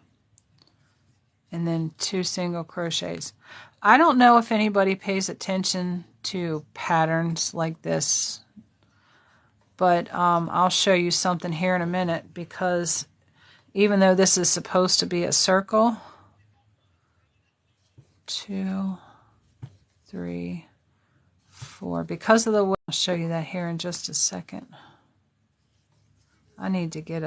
and then 2 single crochets. I don't know if anybody pays attention to patterns like this, but I'll show you something here in a minute, because even though this is supposed to be a circle, 2, 3, 4, because of the way, I'll show you that here in just a second. I need to get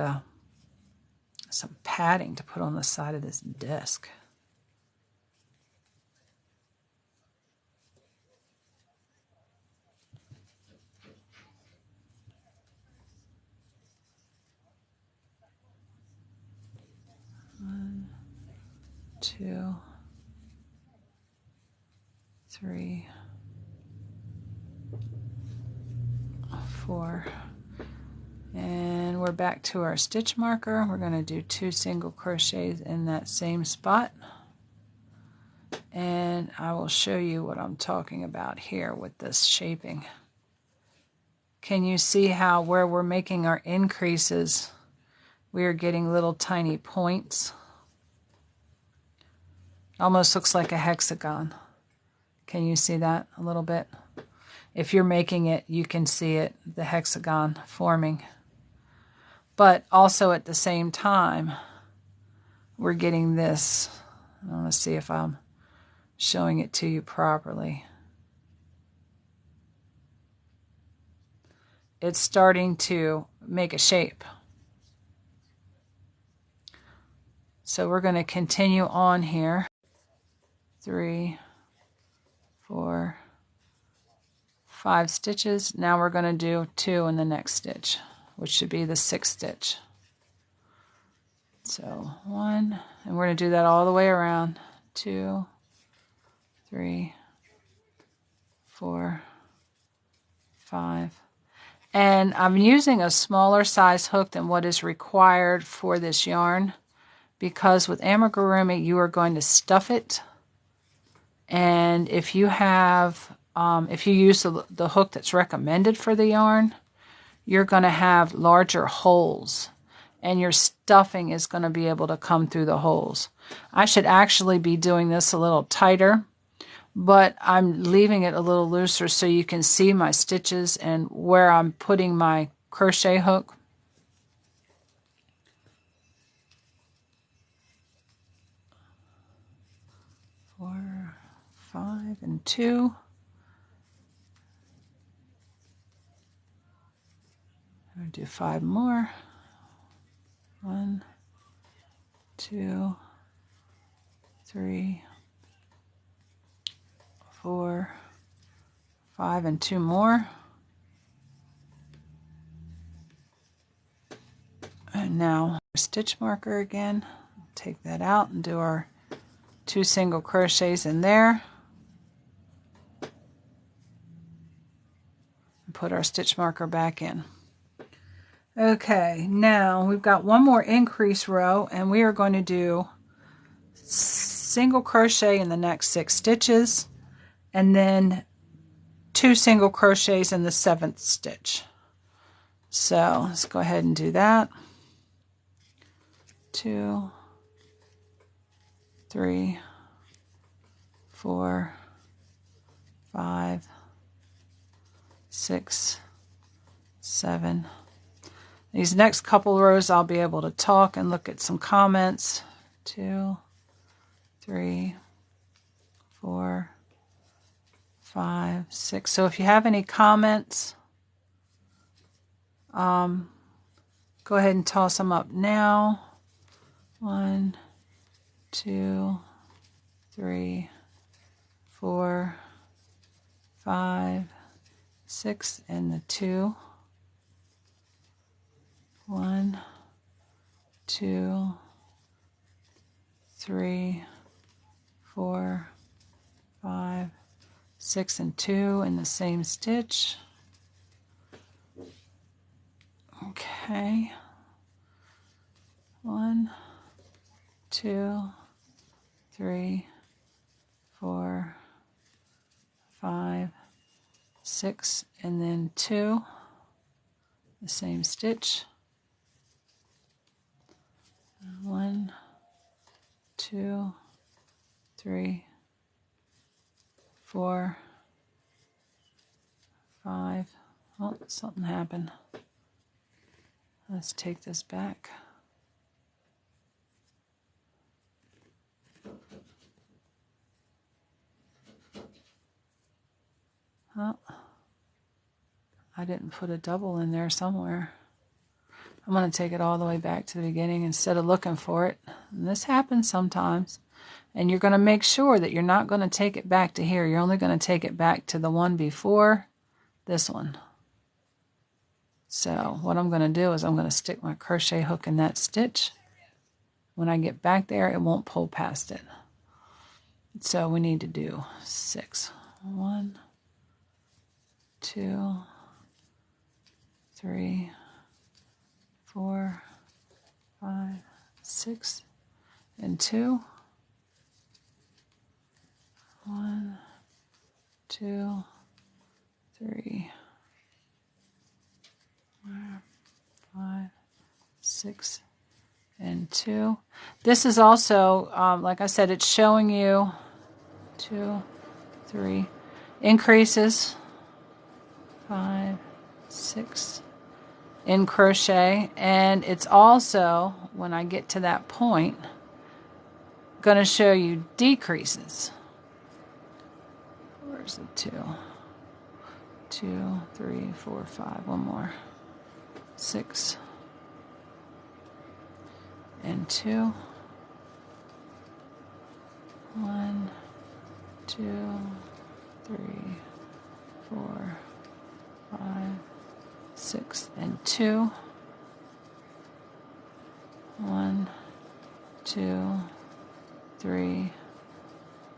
some padding to put on the side of this desk. One, 2, 3, 4. And we're back to our stitch marker. We're going to do 2 single crochets in that same spot. And I will show you what I'm talking about here with this shaping. Can you see how where we're making our increases, we are getting little tiny points? Almost looks like a hexagon. Can you see that a little bit? If you're making it, you can see it, the hexagon forming. But also at the same time, we're getting this. I want to see if I'm showing it to you properly. It's starting to make a shape. So we're going to continue on here. 3, 4, 5 stitches. Now we're going to do 2 in the next stitch, which should be the 6th stitch. So 1, and we're going to do that all the way around. 2, 3, 4, 5. And I'm using a smaller size hook than what is required for this yarn, because with amigurumi you are going to stuff it. And if you have, if you use the hook that's recommended for the yarn, you're going to have larger holes, and your stuffing is going to be able to come through the holes. I should actually be doing this a little tighter, but I'm leaving it a little looser so you can see my stitches and where I'm putting my crochet hook. Four, 5, and 2. I'm going to do 5 more. 1, 2, 3, 4, 5, and 2 more. And now stitch marker again. Take that out and do our 2 single crochets in there. put our stitch marker back in. Okay, now we've got one more increase row, and we are going to do single crochet in the next 6 stitches, and then 2 single crochets in the 7th stitch. So let's go ahead and do that. 2, 3, 4, 5, 6, 7. These next couple rows I'll be able to talk and look at some comments. 2, 3, 4, 5, 6. So if you have any comments, go ahead and toss them up now. 1, 2, 3, 4, 5, 6, and the 2. 1, 2, 3, 4, 5, 6, and 2 in the same stitch. Okay. 1, 2, 3, 4, 5, 6, and then 2, the same stitch. 1, 2, 3, 4, 5. Oh, something happened. Let's take this back. Oh, I didn't put a double in there somewhere. I'm going to take it all the way back to the beginning instead of looking for it. And this happens sometimes. And you're going to make sure that you're not going to take it back to here. You're only going to take it back to the one before this one. So what I'm going to do is I'm going to stick my crochet hook in that stitch. When I get back there, it won't pull past it. So we need to do 6. 1, 2, 3, 4, 5, 6, and 2. 1, 2, 3, 4, 5, 6, and 2. This is also, like I said, it's showing you 2, 3 increases, 5, 6 in crochet, and it's also, when I get to that point, going to show you decreases. Where's the 2? 2, 3, 4, 5. One more. 6 and 2. 1, 2, 3, 4, 5, 6, and 2. 1, 2, 3,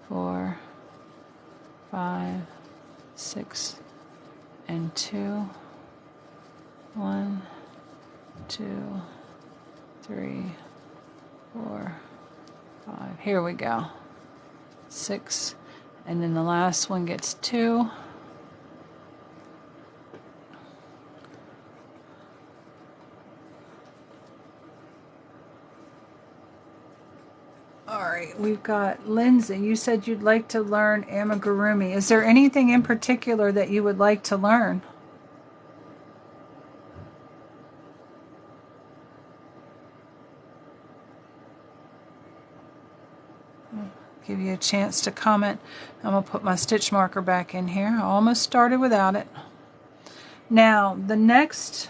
4, 5, 6, and 2. 1, 2, 3, 4, 5. Here we go. 6, and then the last one gets 2. All right, we've got Lindsay. You said you'd like to learn amigurumi. Is there anything in particular that you would like to learn? Give you a chance to comment. I'm going to put my stitch marker back in here. I almost started without it. Now, the next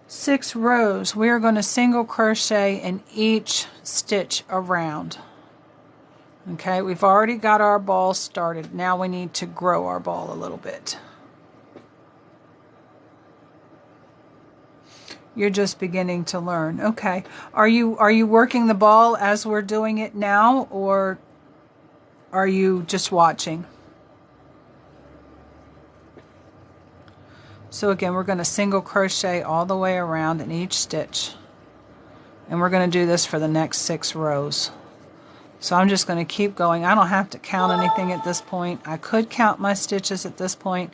6 rows, we are going to single crochet in each stitch around. Okay, we've already got our ball started. Now we need to grow our ball a little bit. You're just beginning to learn. Okay. Are you working the ball as we're doing it now, or are you just watching? So again, we're going to single crochet all the way around in each stitch. And we're going to do this for the next 6 rows. So I'm just going to keep going. I don't have to count anything at this point. I could count my stitches at this point.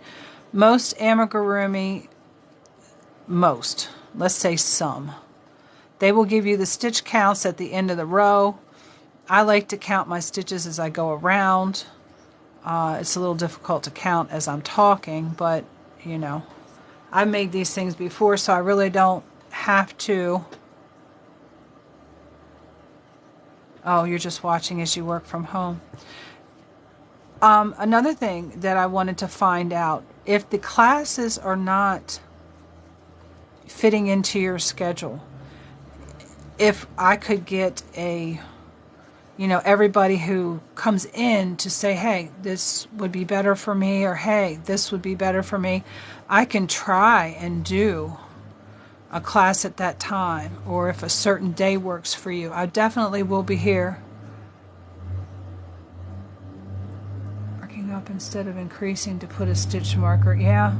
Most amigurumi, let's say some, they will give you the stitch counts at the end of the row. I like to count my stitches as I go around. It's a little difficult to count as I'm talking, but you know, I've made these things before, so I really don't have to. Oh, you're just watching as you work from home. Another thing that I wanted to find out, if the classes are not fitting into your schedule, if I could get everybody who comes in to say, hey, this would be better for me, or hey, this would be better for me, I can try and do a class at that time, or if a certain day works for you. I definitely will be here. Marking up instead of increasing to put a stitch marker. Yeah,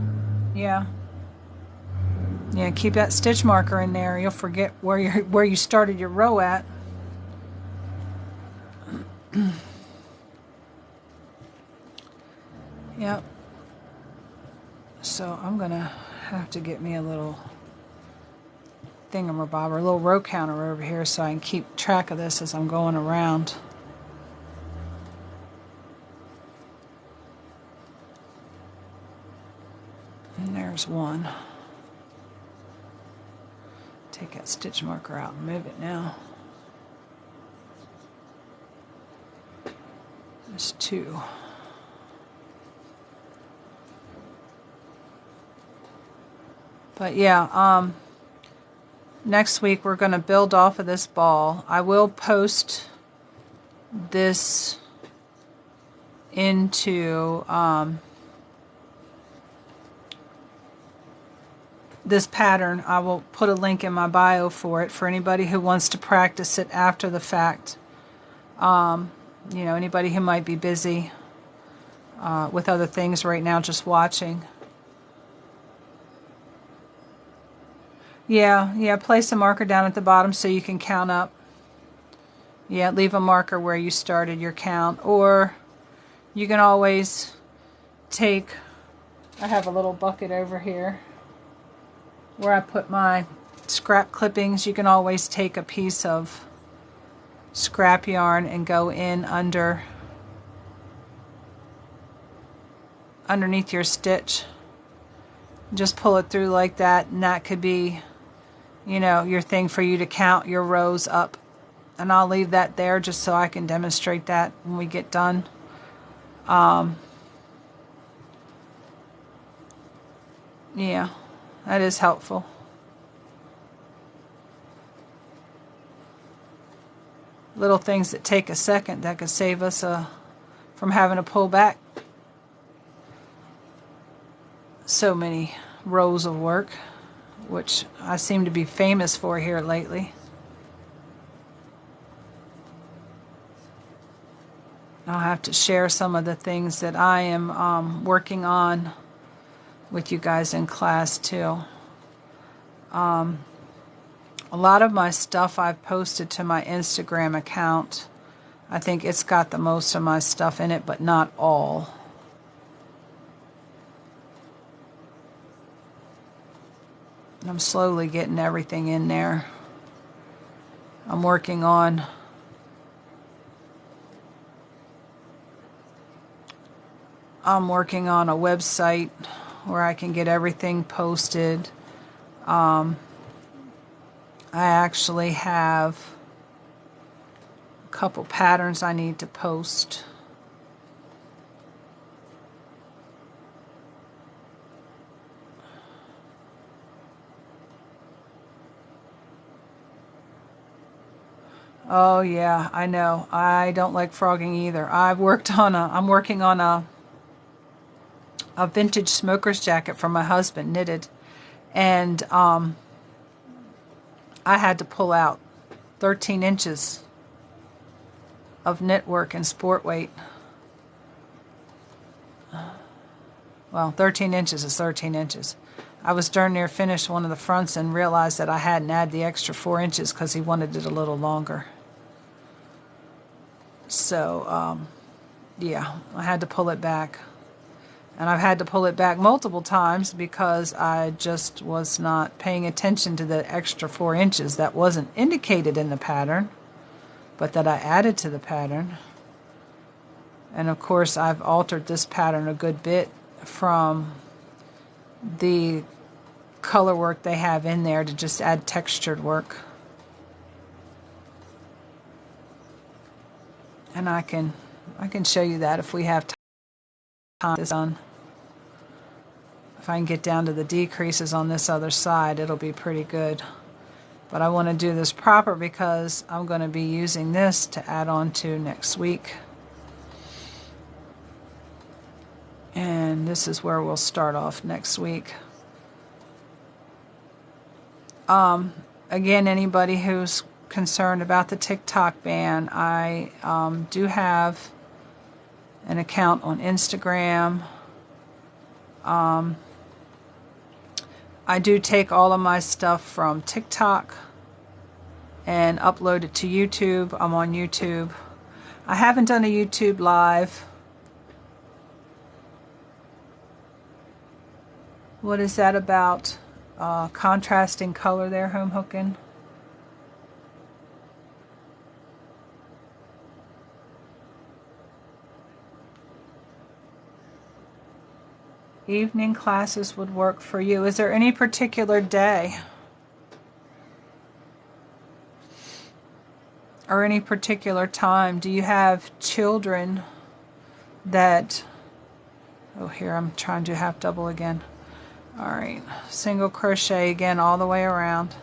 keep that stitch marker in there. You'll forget where you started your row at. Yep. So I'm gonna have to get me a little thingamabobber, a little row counter over here so I can keep track of this as I'm going around. And there's one. Take that stitch marker out and move it now. There's 2. But yeah, next week we're going to build off of this ball. I will post this into this pattern. I will put a link in my bio for it for anybody who wants to practice it after the fact. Anybody who might be busy with other things right now, just watching. Yeah, place a marker down at the bottom so you can count up. Yeah, leave a marker where you started your count. Or you can always take, I have a little bucket over here where I put my scrap clippings. You can always take a piece of scrap yarn and go in underneath your stitch. Just pull it through like that, and that could be your thing for you to count your rows up. And I'll leave that there just so I can demonstrate that when we get done. Yeah, that is helpful. Little things that take a second that could save us from having to pull back so many rows of work, which I seem to be famous for here lately. I'll have to share some of the things that I am working on with you guys in class too. A lot of my stuff I've posted to my Instagram account. I think it's got the most of my stuff in it, but not all. I'm slowly getting everything in there. I'm working on a website where I can get everything posted. I actually have a couple patterns I need to post. Oh yeah, I know. I don't like frogging either. I'm working on a vintage smoker's jacket for my husband, knitted, and I had to pull out 13 inches of knit work and sport weight. Well, 13 inches is 13 inches. I was darn near finished one of the fronts and realized that I hadn't added the extra 4 inches because he wanted it a little longer. So, yeah, I had to pull it back. And I've had to pull it back multiple times because I just was not paying attention to the extra 4 inches that wasn't indicated in the pattern, but that I added to the pattern. And of course, I've altered this pattern a good bit from the color work they have in there to just add textured work. And I can show you that if we have time this done. If I can get down to the decreases on this other side, it'll be pretty good. But I want to do this proper because I'm going to be using this to add on to next week. And this is where we'll start off next week. Again, anybody who's concerned about the TikTok ban, I do have an account on Instagram. I do take all of my stuff from TikTok and upload it to YouTube. I'm on YouTube. I haven't done a YouTube live. What is that about? Contrasting color there, home hooking. Evening classes would work for you. Is there any particular day or any particular time? Do you have children that... Oh, here I'm trying to do half double again. All right, single crochet again all the way around.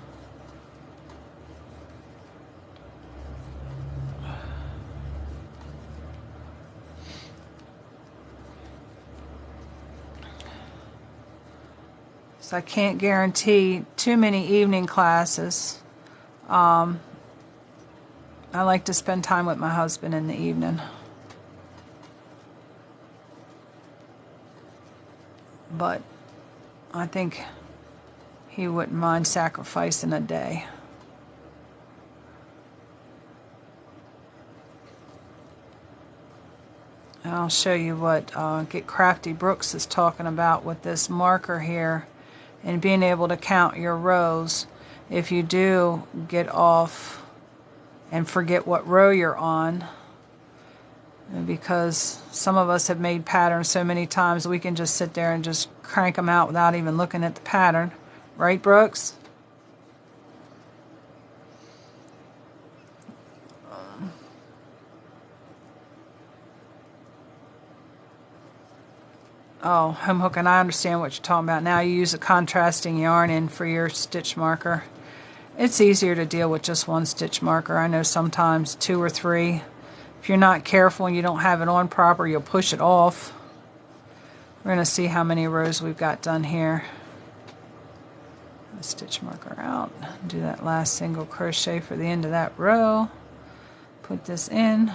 So I can't guarantee too many evening classes. I like to spend time with my husband in the evening. But I think he wouldn't mind sacrificing a day. And I'll show you what Get Crafty Brooks is talking about with this marker here and being able to count your rows. If you do get off and forget what row you're on, because some of us have made patterns so many times we can just sit there and just crank them out without even looking at the pattern. Right, Brooks? Oh, home hooking, I understand what you're talking about. Now you use a contrasting yarn in for your stitch marker. It's easier to deal with just one stitch marker. I know sometimes 2 or 3. If you're not careful and you don't have it on proper, you'll push it off. We're going to see how many rows we've got done here. Stitch marker out. Do that last single crochet for the end of that row. Put this in.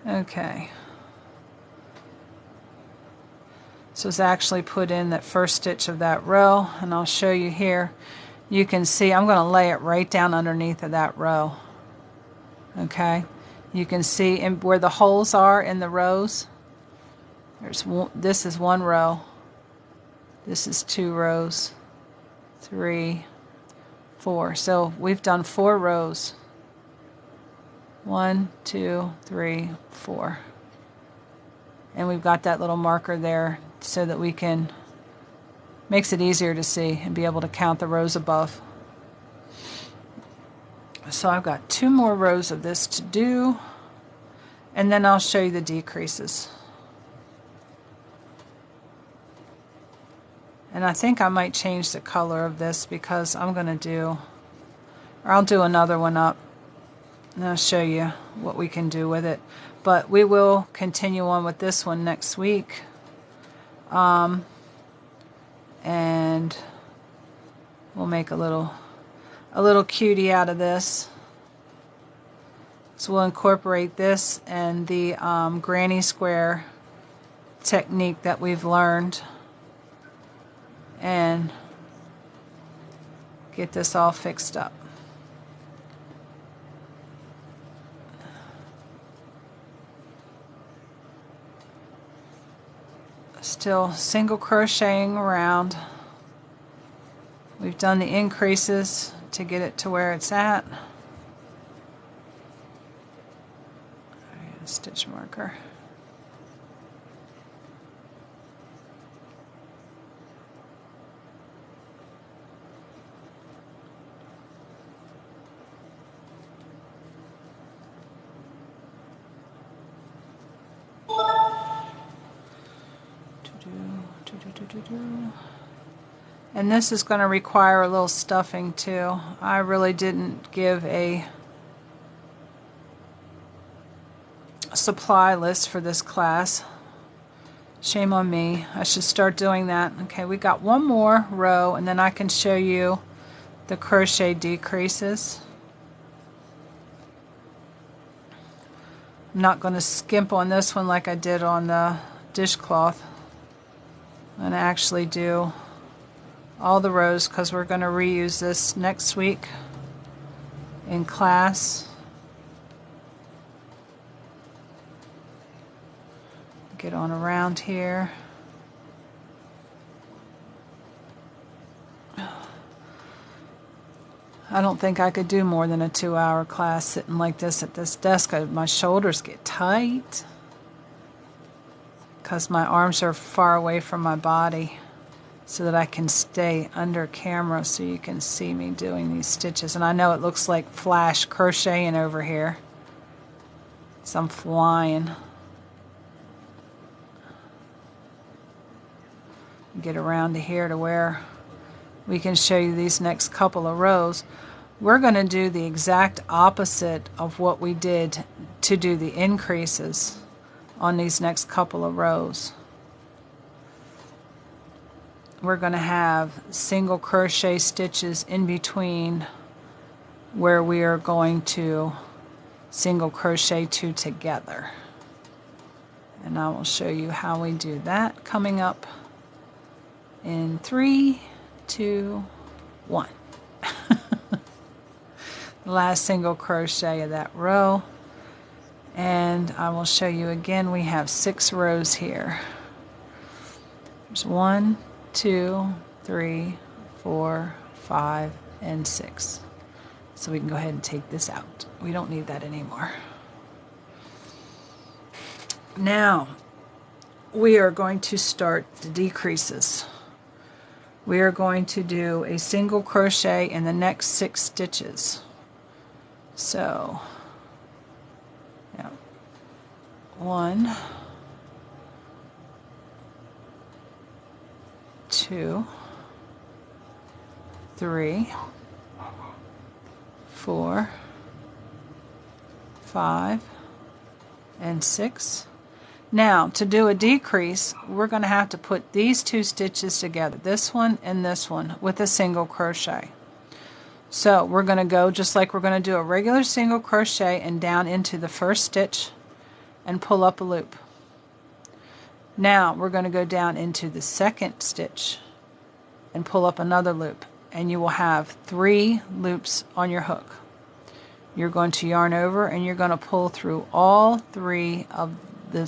Okay. So it's actually put in that first stitch of that row, and I'll show you here. You can see I'm going to lay it right down underneath of that row. Okay, you can see where the holes are in the rows. This is 1 row. This is 2 rows. 3, 4. So we've done 4 rows. 1, 2, 3, 4. And we've got that little marker there so that we can, makes it easier to see and be able to count the rows above. So I've got 2 more rows of this to do, and then I'll show you the decreases. And I think I might change the color of this because I'm going to do, or I'll do another one up and I'll show you what we can do with it. But we will continue on with this one next week. And we'll make a little cutie out of this. So we'll incorporate this and the granny square technique that we've learned and get this all fixed up. Still single crocheting around. We've done the increases to get it to where it's at. Stitch marker. And this is going to require a little stuffing too. I really didn't give a supply list for this class. Shame on me. I should start doing that. Okay, we got one more row and then I can show you the crochet decreases. I'm not going to skimp on this one like I did on the dishcloth. I'm going to actually do all the rows because we're going to reuse this next week in class. Get on around here. I don't think I could do more than a 2-hour class sitting like this at this desk. My shoulders get tight because my arms are far away from my body so that I can stay under camera so you can see me doing these stitches. And I know it looks like flash crocheting over here. So I'm flying. Get around to here to where we can show you these next couple of rows. We're going to do the exact opposite of what we did to do the increases on these next couple of rows. We're going to have single crochet stitches in between where we are going to single crochet 2 together. And I will show you how we do that coming up in 3, 2, 1. The last single crochet of that row. And I will show you again, we have 6 rows here. There's 1, 2, 3, 4, 5, and 6. So we can go ahead and take this out. We don't need that anymore. Now, we are going to start the decreases. We are going to do a single crochet in the next 6 stitches. So, yeah, 1, 2, 3, 4, 5, and 6. Now, to do a decrease, we're going to have to put these 2 stitches together, this one and this one, with a single crochet. So we're going to go just like we're going to do a regular single crochet and down into the first stitch and pull up a loop. Now we're going to go down into the second stitch and pull up another loop, and you will have 3 loops on your hook. You're going to yarn over and you're going to pull through all 3 of the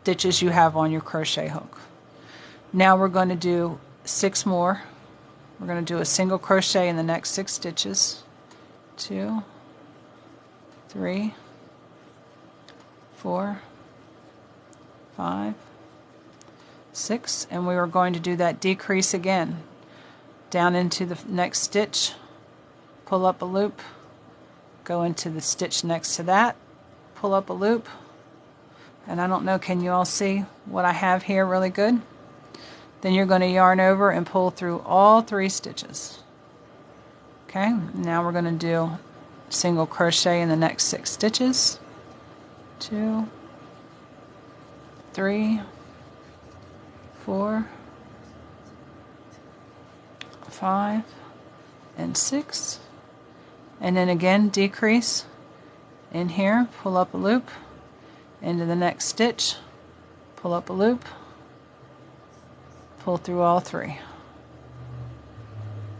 stitches you have on your crochet hook. Now we're going to do 6 more. We're going to do a single crochet in the next 6 stitches. 2, 3, 4, 5, 6, and we are going to do that decrease again. Down into the next stitch, pull up a loop, go into the stitch next to that, pull up a loop, and I don't know, can you all see what I have here really good? Then you're going to yarn over and pull through all 3 stitches. Okay, now we're going to do single crochet in the next 6 stitches. 2, 3, 4, 5, and 6. And then again, decrease in here, pull up a loop into the next stitch, pull up a loop, pull through all 3.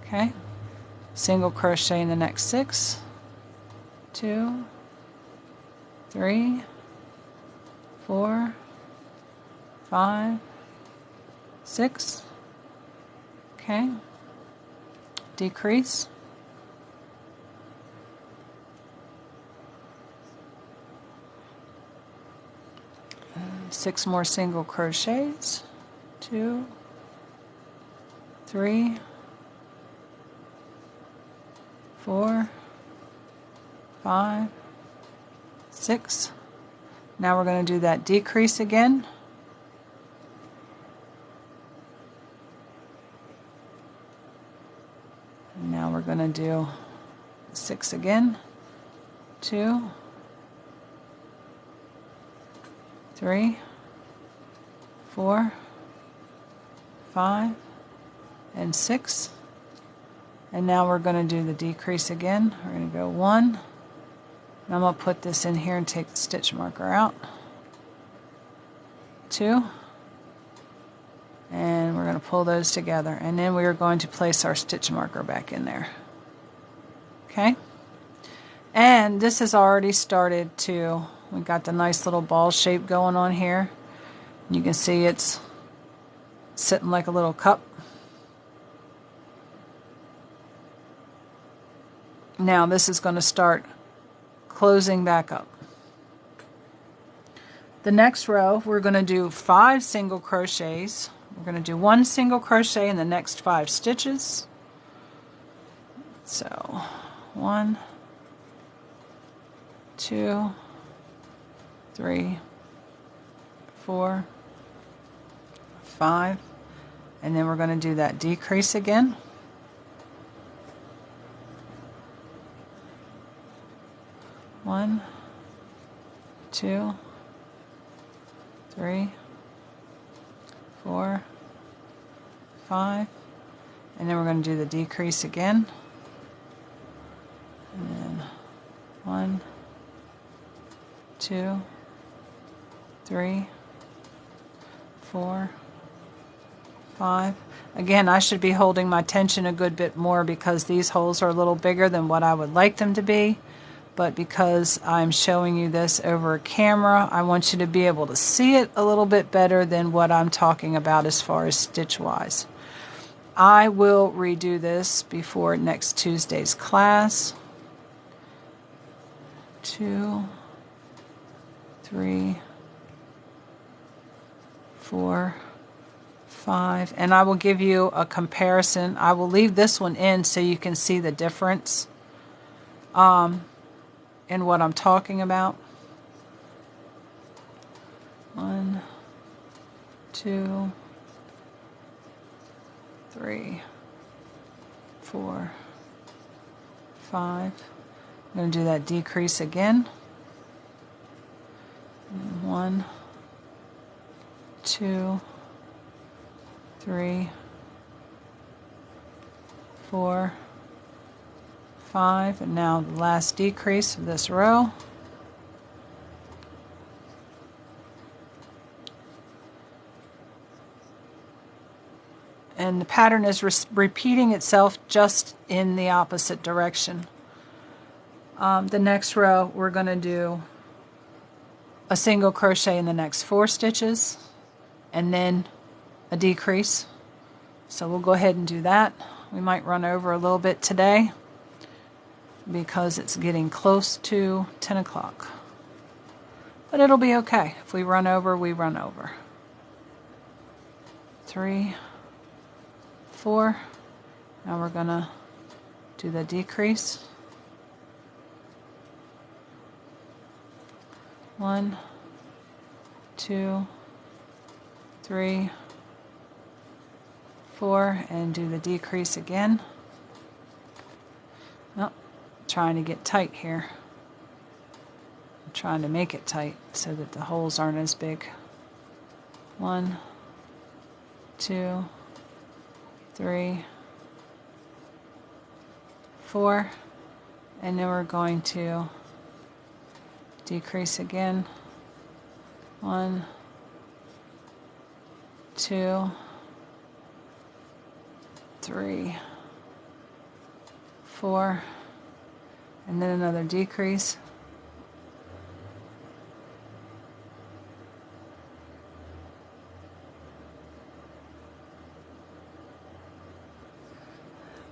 Okay, single crochet in the next 6, 2, 3, 4, 5, 6. Okay, decrease, and 6 more single crochets, 2, 3, 4, 5, 6. Now we're going to do that decrease again. And now we're going to do 6 again. 2, 3, 4, 5, and 6. And now we're going to do the decrease again. We're going to go 1. And I'm going to put this in here and take the stitch marker out. 2. And we're going to pull those together. And then we are going to place our stitch marker back in there. Okay? And this has already started to, we got the nice little ball shape going on here. You can see it's sitting like a little cup. Now this is going to start closing back up. The next row we're going to do 5 single crochets. We're going to do 1 single crochet in the next 5 stitches. So 1, 2, 3, 4, 5, and then we're going to do that decrease again. 1, 2, 3, 4, 5, and then we're going to do the decrease again. And then 1, 2, 3, 4, 5. Again, I should be holding my tension a good bit more because these holes are a little bigger than what I would like them to be. But because I'm showing you this over a camera, I want you to be able to see it a little bit better than what I'm talking about as far as stitch-wise. I will redo this before next Tuesday's class. 2, 3, 4, 5, and I will give you a comparison. I will leave this one in so you can see the difference in what I'm talking about. 1, 2, 3, 4, 5. I'm going to do that decrease again. 1, 2, 3, 4, 5, and now the last decrease of this row. And the pattern is repeating itself just in the opposite direction. The next row we're going to do a single crochet in the next 4 stitches and then a decrease. So we'll go ahead and do that. We might run over a little bit today because it's getting close to 10 o'clock. But it'll be okay. If we run over, we run over. 3, 4. Now we're going to do the decrease. 1, 2, 3, 4, and do the decrease again. Oh, trying to get tight here. I'm trying to make it tight so that the holes aren't as big. 1, 2, 3, 4, and then we're going to decrease again. 1, 2, 3, 4, and then another decrease.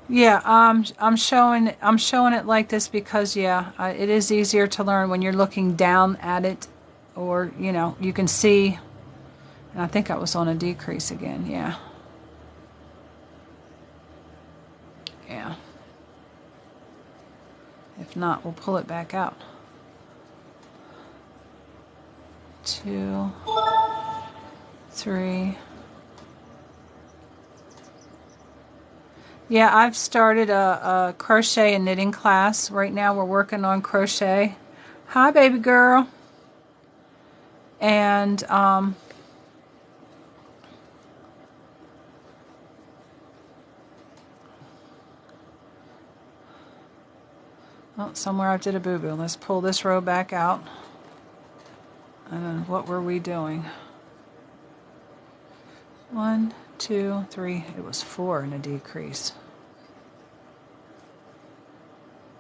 Yeah, I'm showing it like this because it is easier to learn when you're looking down at it, or you can see. And I think I was on a decrease again. Yeah. If not, we'll pull it back out. 2, 3. Yeah, I've started a crochet and knitting class. Right now we're working on crochet. Hi, baby girl. And oh, somewhere I did a boo-boo. Let's pull this row back out. And then what were we doing? 1, 2, 3. It was 4 in a decrease.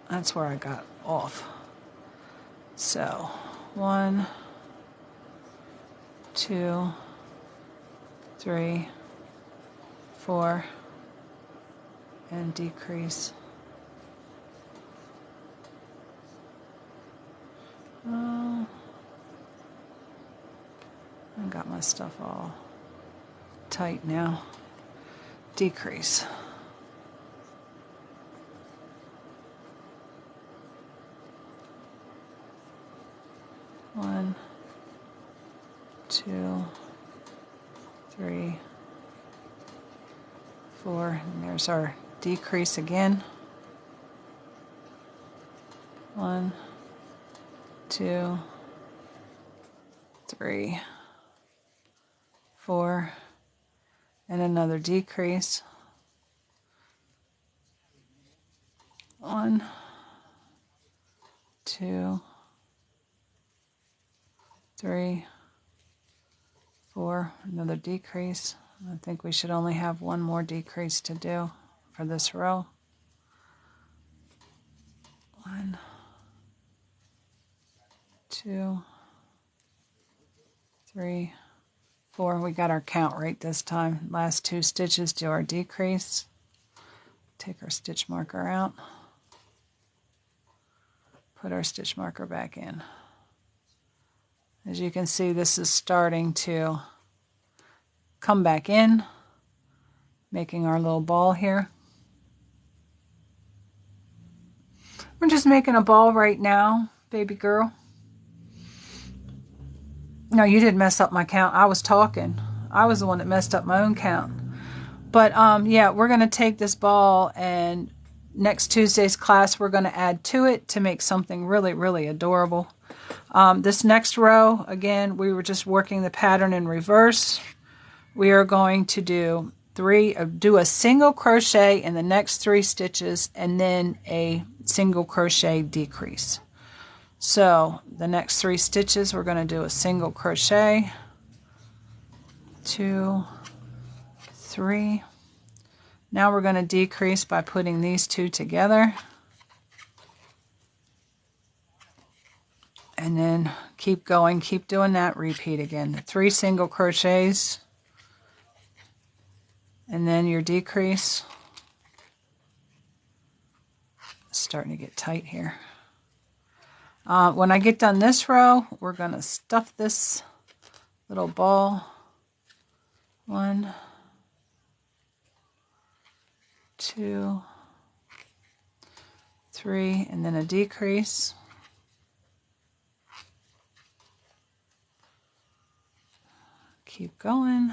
That's where I got off. So 1, 2, 3, 4, and decrease. I got my stuff all tight now. Decrease. One, 2, 3, 4, and there's our decrease again. 1, 2, 3, 4, and another decrease. 1, 2, 3, 4, another decrease. I think we should only have one more decrease to do for this row. 1, 2, 3, 4. We got our count right this time. Last 2 stitches do our decrease. Take our stitch marker out. Put our stitch marker back in. As you can see, this is starting to come back in, making our little ball here. We're just making a ball right now, baby girl. No, you didn't mess up my count. I was talking. I was the one that messed up my own count. But yeah, we're going to take this ball, and next Tuesday's class we're going to add to it to make something really, really adorable. This next row, again, we were just working the pattern in reverse. We are going to do a single crochet in the next 3 stitches and then a single crochet decrease. So the next 3 stitches we're going to do a single crochet, 2, 3. Now we're going to decrease by putting these 2 together, and then keep going, keep doing that, repeat again. 3 single crochets, and then your decrease. It's starting to get tight here. When I get done this row, we're going to stuff this little ball. 1, 2, 3, and then a decrease. Keep going.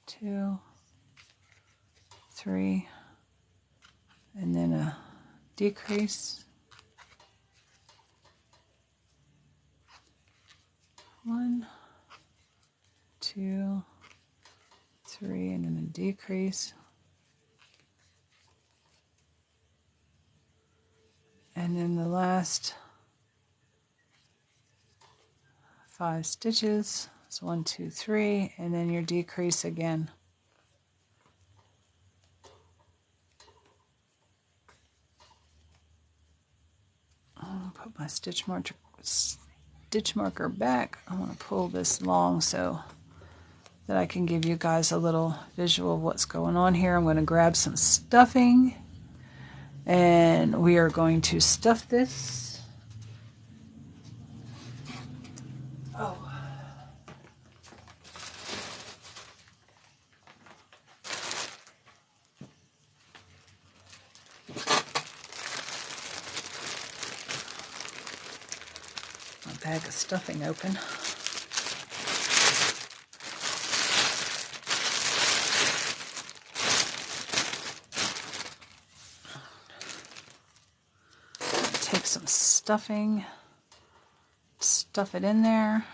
2, 3, and then a decrease. 1, 2, 3, and then a decrease. And then the last 5 stitches, So 1, 2, 3, and then your decrease again. I'll put my stitch marker back. I want to pull this long so that I can give you guys a little visual of what's going on here. I'm going to grab some stuffing, and we are going to stuff this. Oh. My bag of stuffing open. Take some stuffing, stuff it in there.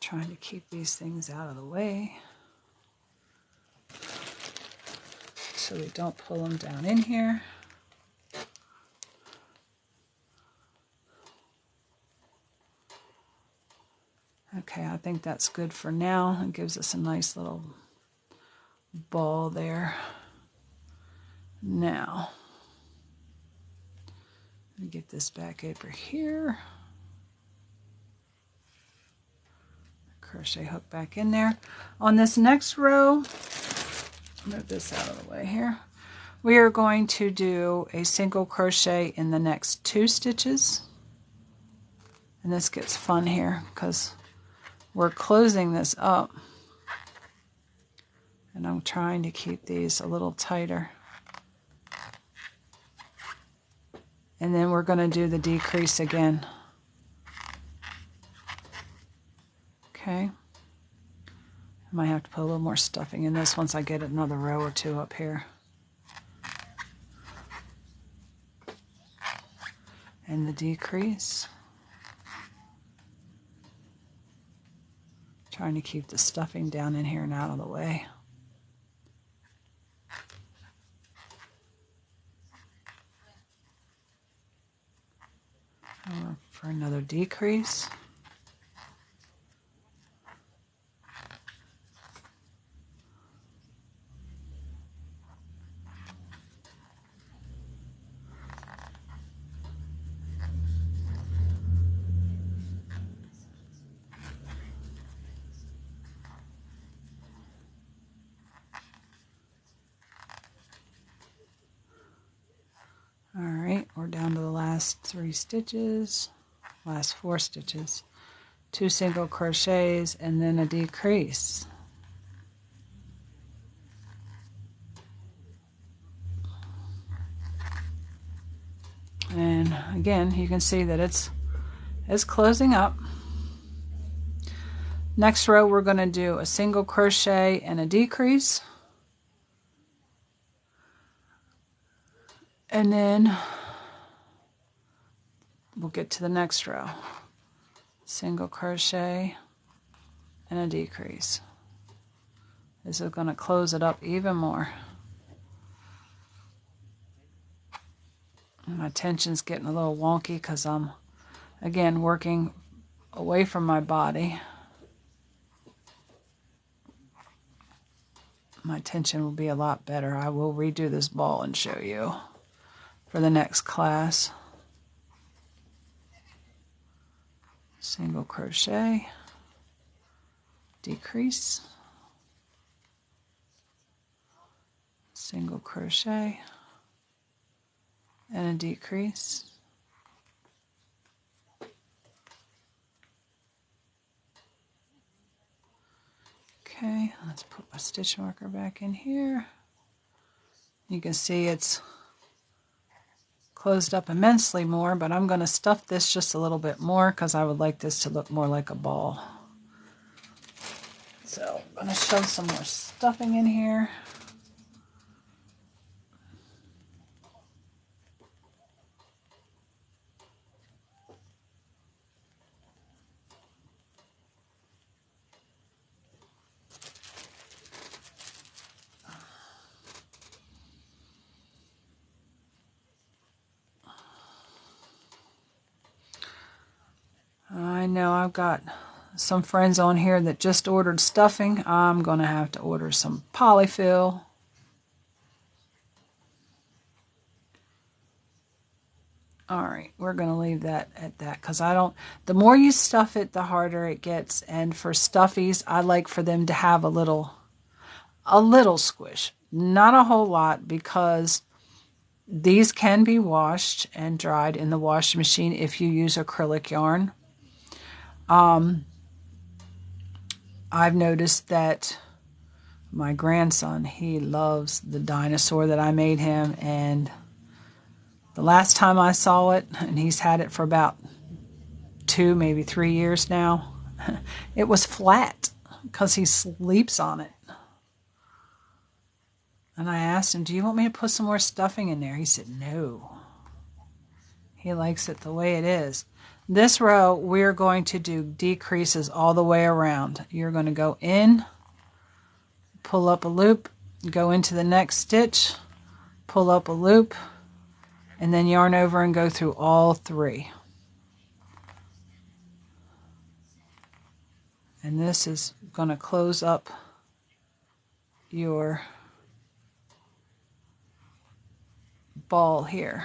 Trying to keep these things out of the way so we don't pull them down in here. Okay, I think that's good for now. It gives us a nice little ball there. Now, let me get this back over here. Crochet hook back in there. On this next row, move this out of the way here. We are going to do a single crochet in the next 2 stitches. And this gets fun here because we're closing this up. And I'm trying to keep these a little tighter. And then we're going to do the decrease again. Okay. I might have to put a little more stuffing in this once I get another row or 2 up here. And the decrease. Trying to keep the stuffing down in here and out of the way. For another decrease. All right, we're down to the last 3 stitches, last 4 stitches, 2 single crochets, and then a decrease. And again, you can see that it's closing up. Next row, we're going to do a single crochet and a decrease. And then we'll get to the next row. Single crochet and a decrease. This is going to close it up even more. My tension's getting a little wonky because I'm, again, working away from my body. My tension will be a lot better. I will redo this ball and show you for the next class. Single crochet, decrease, single crochet, and a decrease. Okay, let's put my stitch marker back in here. You can see it's closed up immensely more, but I'm going to stuff this just a little bit more because I would like this to look more like a ball. So I'm going to shove some more stuffing in here. know, I've got some friends on here that just ordered stuffing. I'm going to have to order some polyfill. All right, we're going to leave that at that because the more you stuff it, the harder it gets. And for stuffies, I like for them to have a little squish. Not a whole lot, because these can be washed and dried in the washing machine if you use acrylic yarn. I've noticed that my grandson, he loves the dinosaur that I made him, and the last time I saw it, and he's had it for about 2, maybe 3 years now, it was flat because he sleeps on it. And I asked him, do you want me to put some more stuffing in there? He said, no. He likes it the way it is. This row, we're going to do decreases all the way around. You're going to go in, pull up a loop, go into the next stitch, pull up a loop, and then yarn over and go through all 3. And this is going to close up your ball here.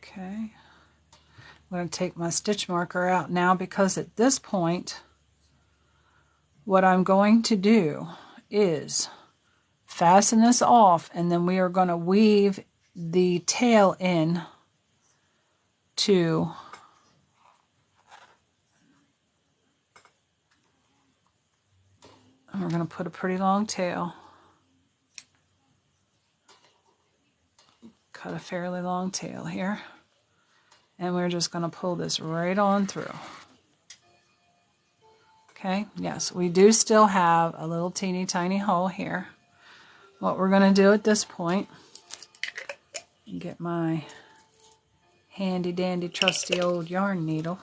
Okay, I'm going to take my stitch marker out now, because at this point what I'm going to do is fasten this off, and then we are going to weave the tail in to and we're going to put a pretty long tail. Cut a fairly long tail here. And we're just going to pull this right on through. Okay, yes, we do still have a little teeny tiny hole here. What we're going to do at this point, get my handy dandy trusty old yarn needle.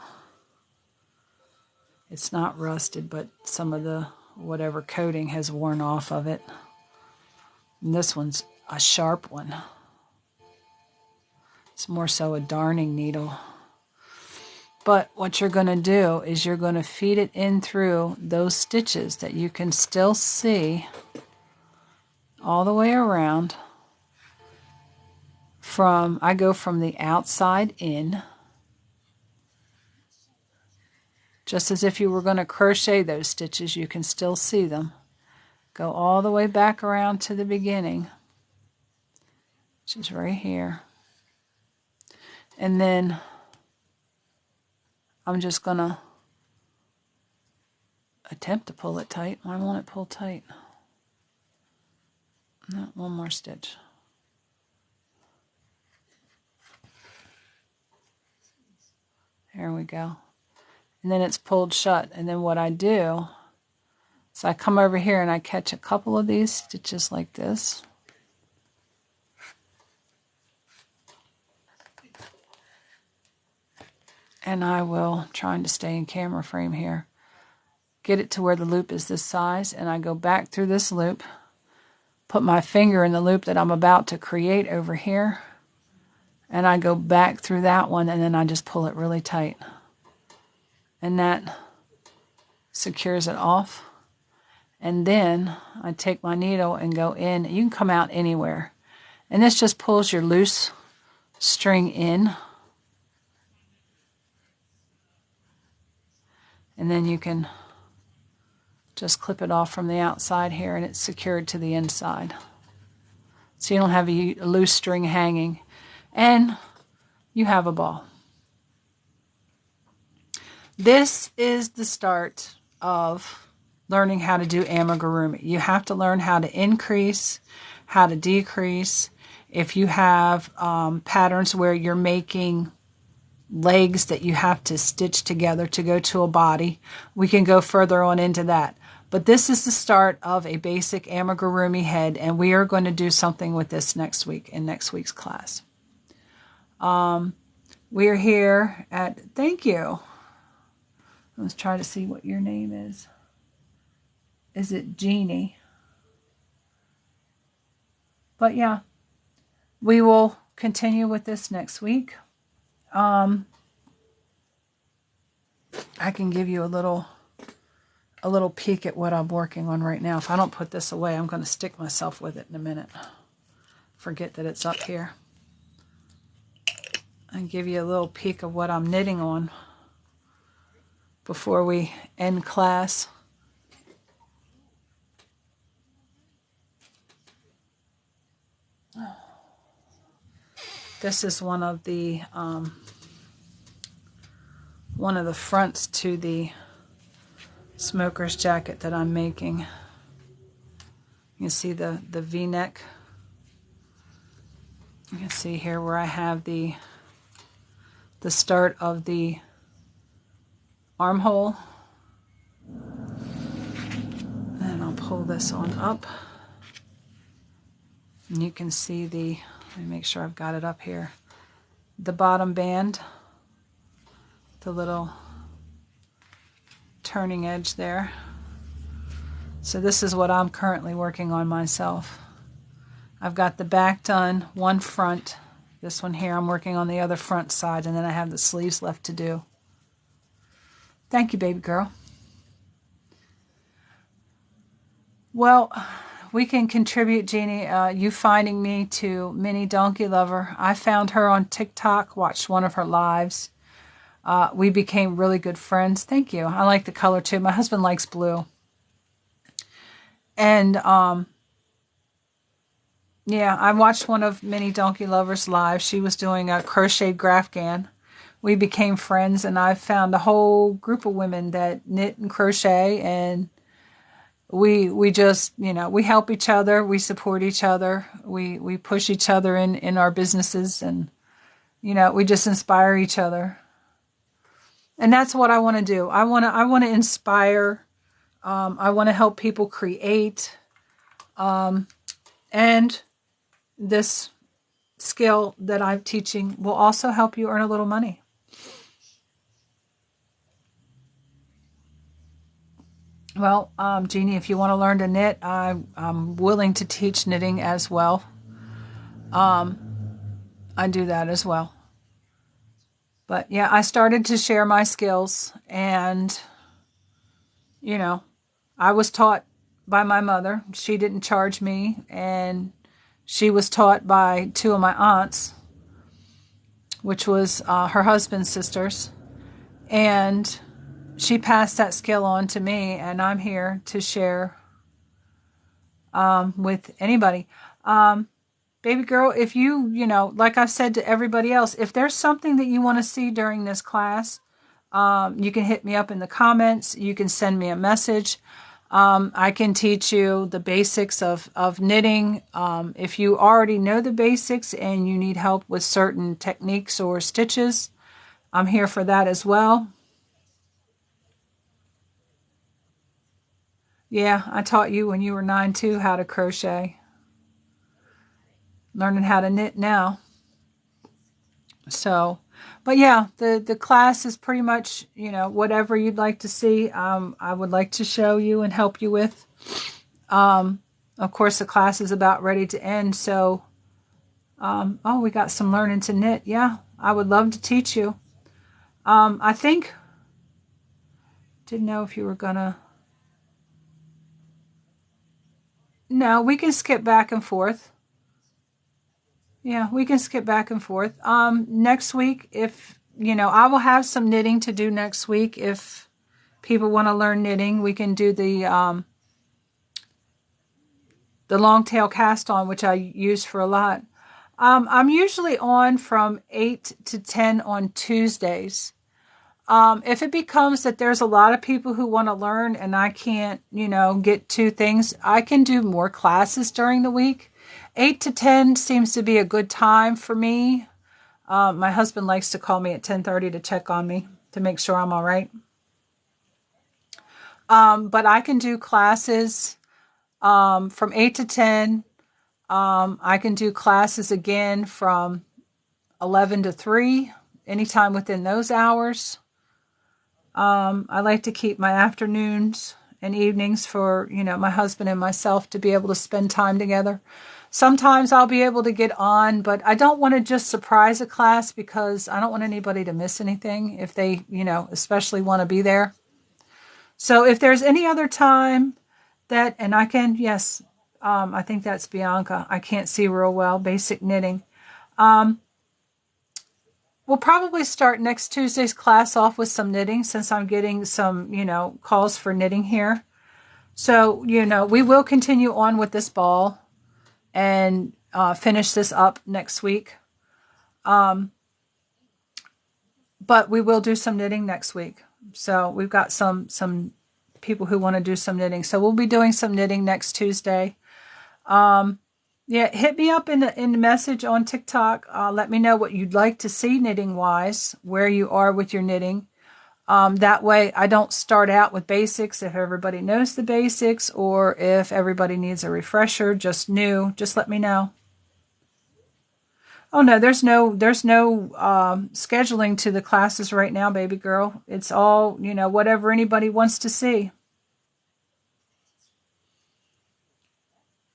It's not rusted, but some of the whatever coating has worn off of it. And this one's a sharp one. It's more so a darning needle. But what you're going to do is you're going to feed it in through those stitches that you can still see all the way around. I go from the outside in, just as if you were going to crochet those stitches. You can still see them. Go all the way back around to the beginning, which is right here. And then I'm just going to attempt to pull it tight. Why won't it pull tight? No, one more stitch. There we go. And then it's pulled shut. And then what I do is I come over here and I catch a couple of these stitches like this. And I will, trying to stay in camera frame here, get it to where the loop is this size, and I go back through this loop, put my finger in the loop that I'm about to create over here, and I go back through that one, and then I just pull it really tight. And that secures it off. And then I take my needle and go in. You can come out anywhere. And this just pulls your loose string in. And then you can just clip it off from the outside here, and it's secured to the inside. So you don't have a loose string hanging. And you have a ball. This is the start of learning how to do amigurumi. You have to learn how to increase, how to decrease. If you have patterns where you're making legs that you have to stitch together to go to a body, we can go further on into that. But this is the start of a basic amigurumi head, and we are going to do something with this next week in next week's class. We're here at, thank you. Let's try to see what your name is. Is it Jeannie? But yeah, we will continue with this next week. I can give you a little peek at what I'm working on right now. If I don't put this away, I'm going to stick myself with it in a minute. Forget that it's up here. And give you a little peek of what I'm knitting on before we end class. This is one of the fronts to the smoker's jacket that I'm making. You can see the V-neck. You can see here where I have the start of the armhole. And I'll pull this on up. And you can see let me make sure I've got it up here. The bottom band, the little turning edge there. So this is what I'm currently working on myself. I've got the back done, one front. This one here, I'm working on the other front side, and then I have the sleeves left to do. Thank you, baby girl. Well, we can contribute, Jeannie, you finding me to Minnie Donkey Lover. I found her on TikTok, watched one of her lives. We became really good friends. Thank you. I like the color too. My husband likes blue. And yeah, I watched one of Minnie Donkey Lover's live. She was doing a crocheted Afghan. We became friends, and I found a whole group of women that knit and crochet, and we just, we help each other, we support each other, we push each other in our businesses, and we just inspire each other. And that's what I want to do. I want to inspire. I want to help people create. And this skill that I'm teaching will also help you earn a little money. Well, Jeannie, if you want to learn to knit, I'm willing to teach knitting as well. I do that as well. But yeah, I started to share my skills, and I was taught by my mother. She didn't charge me, and she was taught by two of my aunts, which was her husband's sisters, and she passed that skill on to me, and I'm here to share with anybody. Baby girl, if you like I've said to everybody else, if there's something that you want to see during this class, you can hit me up in the comments. You can send me a message. I can teach you the basics of knitting. If you already know the basics and you need help with certain techniques or stitches, I'm here for that as well. Yeah, I taught you when you were 9 too how to crochet. Learning how to knit now. So, but yeah, the class is pretty much, whatever you'd like to see, I would like to show you and help you with. Of course, the class is about ready to end, so, oh, we got some learning to knit. Yeah, I would love to teach you. I think, didn't know if you were gonna, no, we can skip back and forth. Yeah, we can skip back and forth. Next week, if, I will have some knitting to do next week. If people want to learn knitting, we can do the long tail cast on, which I use for a lot. I'm usually on from 8 to 10 on Tuesdays. If it becomes that there's a lot of people who want to learn and I can't, get to things, I can do more classes during the week. 8 to 10 seems to be a good time for me. My husband likes to call me at 10:30 to check on me to make sure I'm all right. But I can do classes from 8 to 10. I can do classes again from 11 to 3. anytime within those hours. I like to keep my afternoons and evenings for, my husband and myself to be able to spend time together. Sometimes I'll be able to get on, but I don't want to just surprise a class because I don't want anybody to miss anything if they, especially want to be there. So if there's any other time that, and I can, yes, I think that's Bianca. I can't see real well, basic knitting. We'll probably start next Tuesday's class off with some knitting since I'm getting some, calls for knitting here. So, we will continue on with this ball and finish this up next week. But we will do some knitting next week. So we've got some people who want to do some knitting. So we'll be doing some knitting next Tuesday. Yeah, hit me up in the message on TikTok. Let me know what you'd like to see knitting wise, where you are with your knitting. That way I don't start out with basics if everybody knows the basics, or if everybody needs a refresher, just new, just let me know. Oh no, there's no scheduling to the classes right now, baby girl. It's all, whatever anybody wants to see.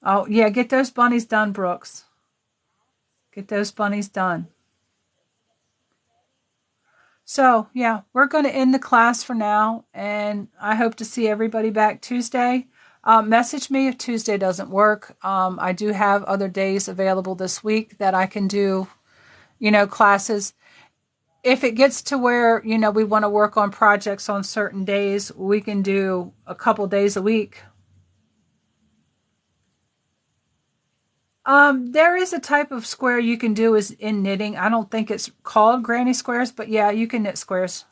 Oh, yeah, get those bunnies done, Brooks. Get those bunnies done. So, yeah, we're going to end the class for now, and I hope to see everybody back Tuesday. Message me if Tuesday doesn't work. I do have other days available this week that I can do, classes. If it gets to where, we want to work on projects on certain days, we can do a couple days a week. There is a type of square you can do is in knitting. I don't think it's called granny squares, but yeah, you can knit squares.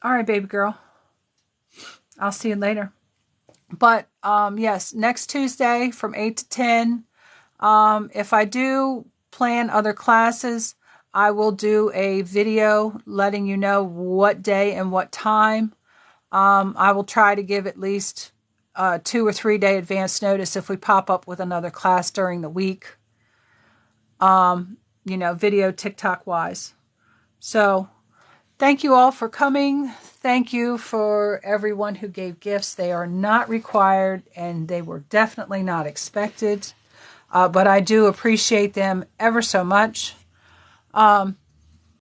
All right, baby girl. I'll see you later. But yes, next Tuesday from 8 to 10. If I do plan other classes, I will do a video letting you know what day and what time. I will try to give at least 2 or 3 day advance notice if we pop up with another class during the week, video TikTok wise. So thank you all for coming. Thank you for everyone who gave gifts. They are not required and they were definitely not expected, but I do appreciate them ever so much.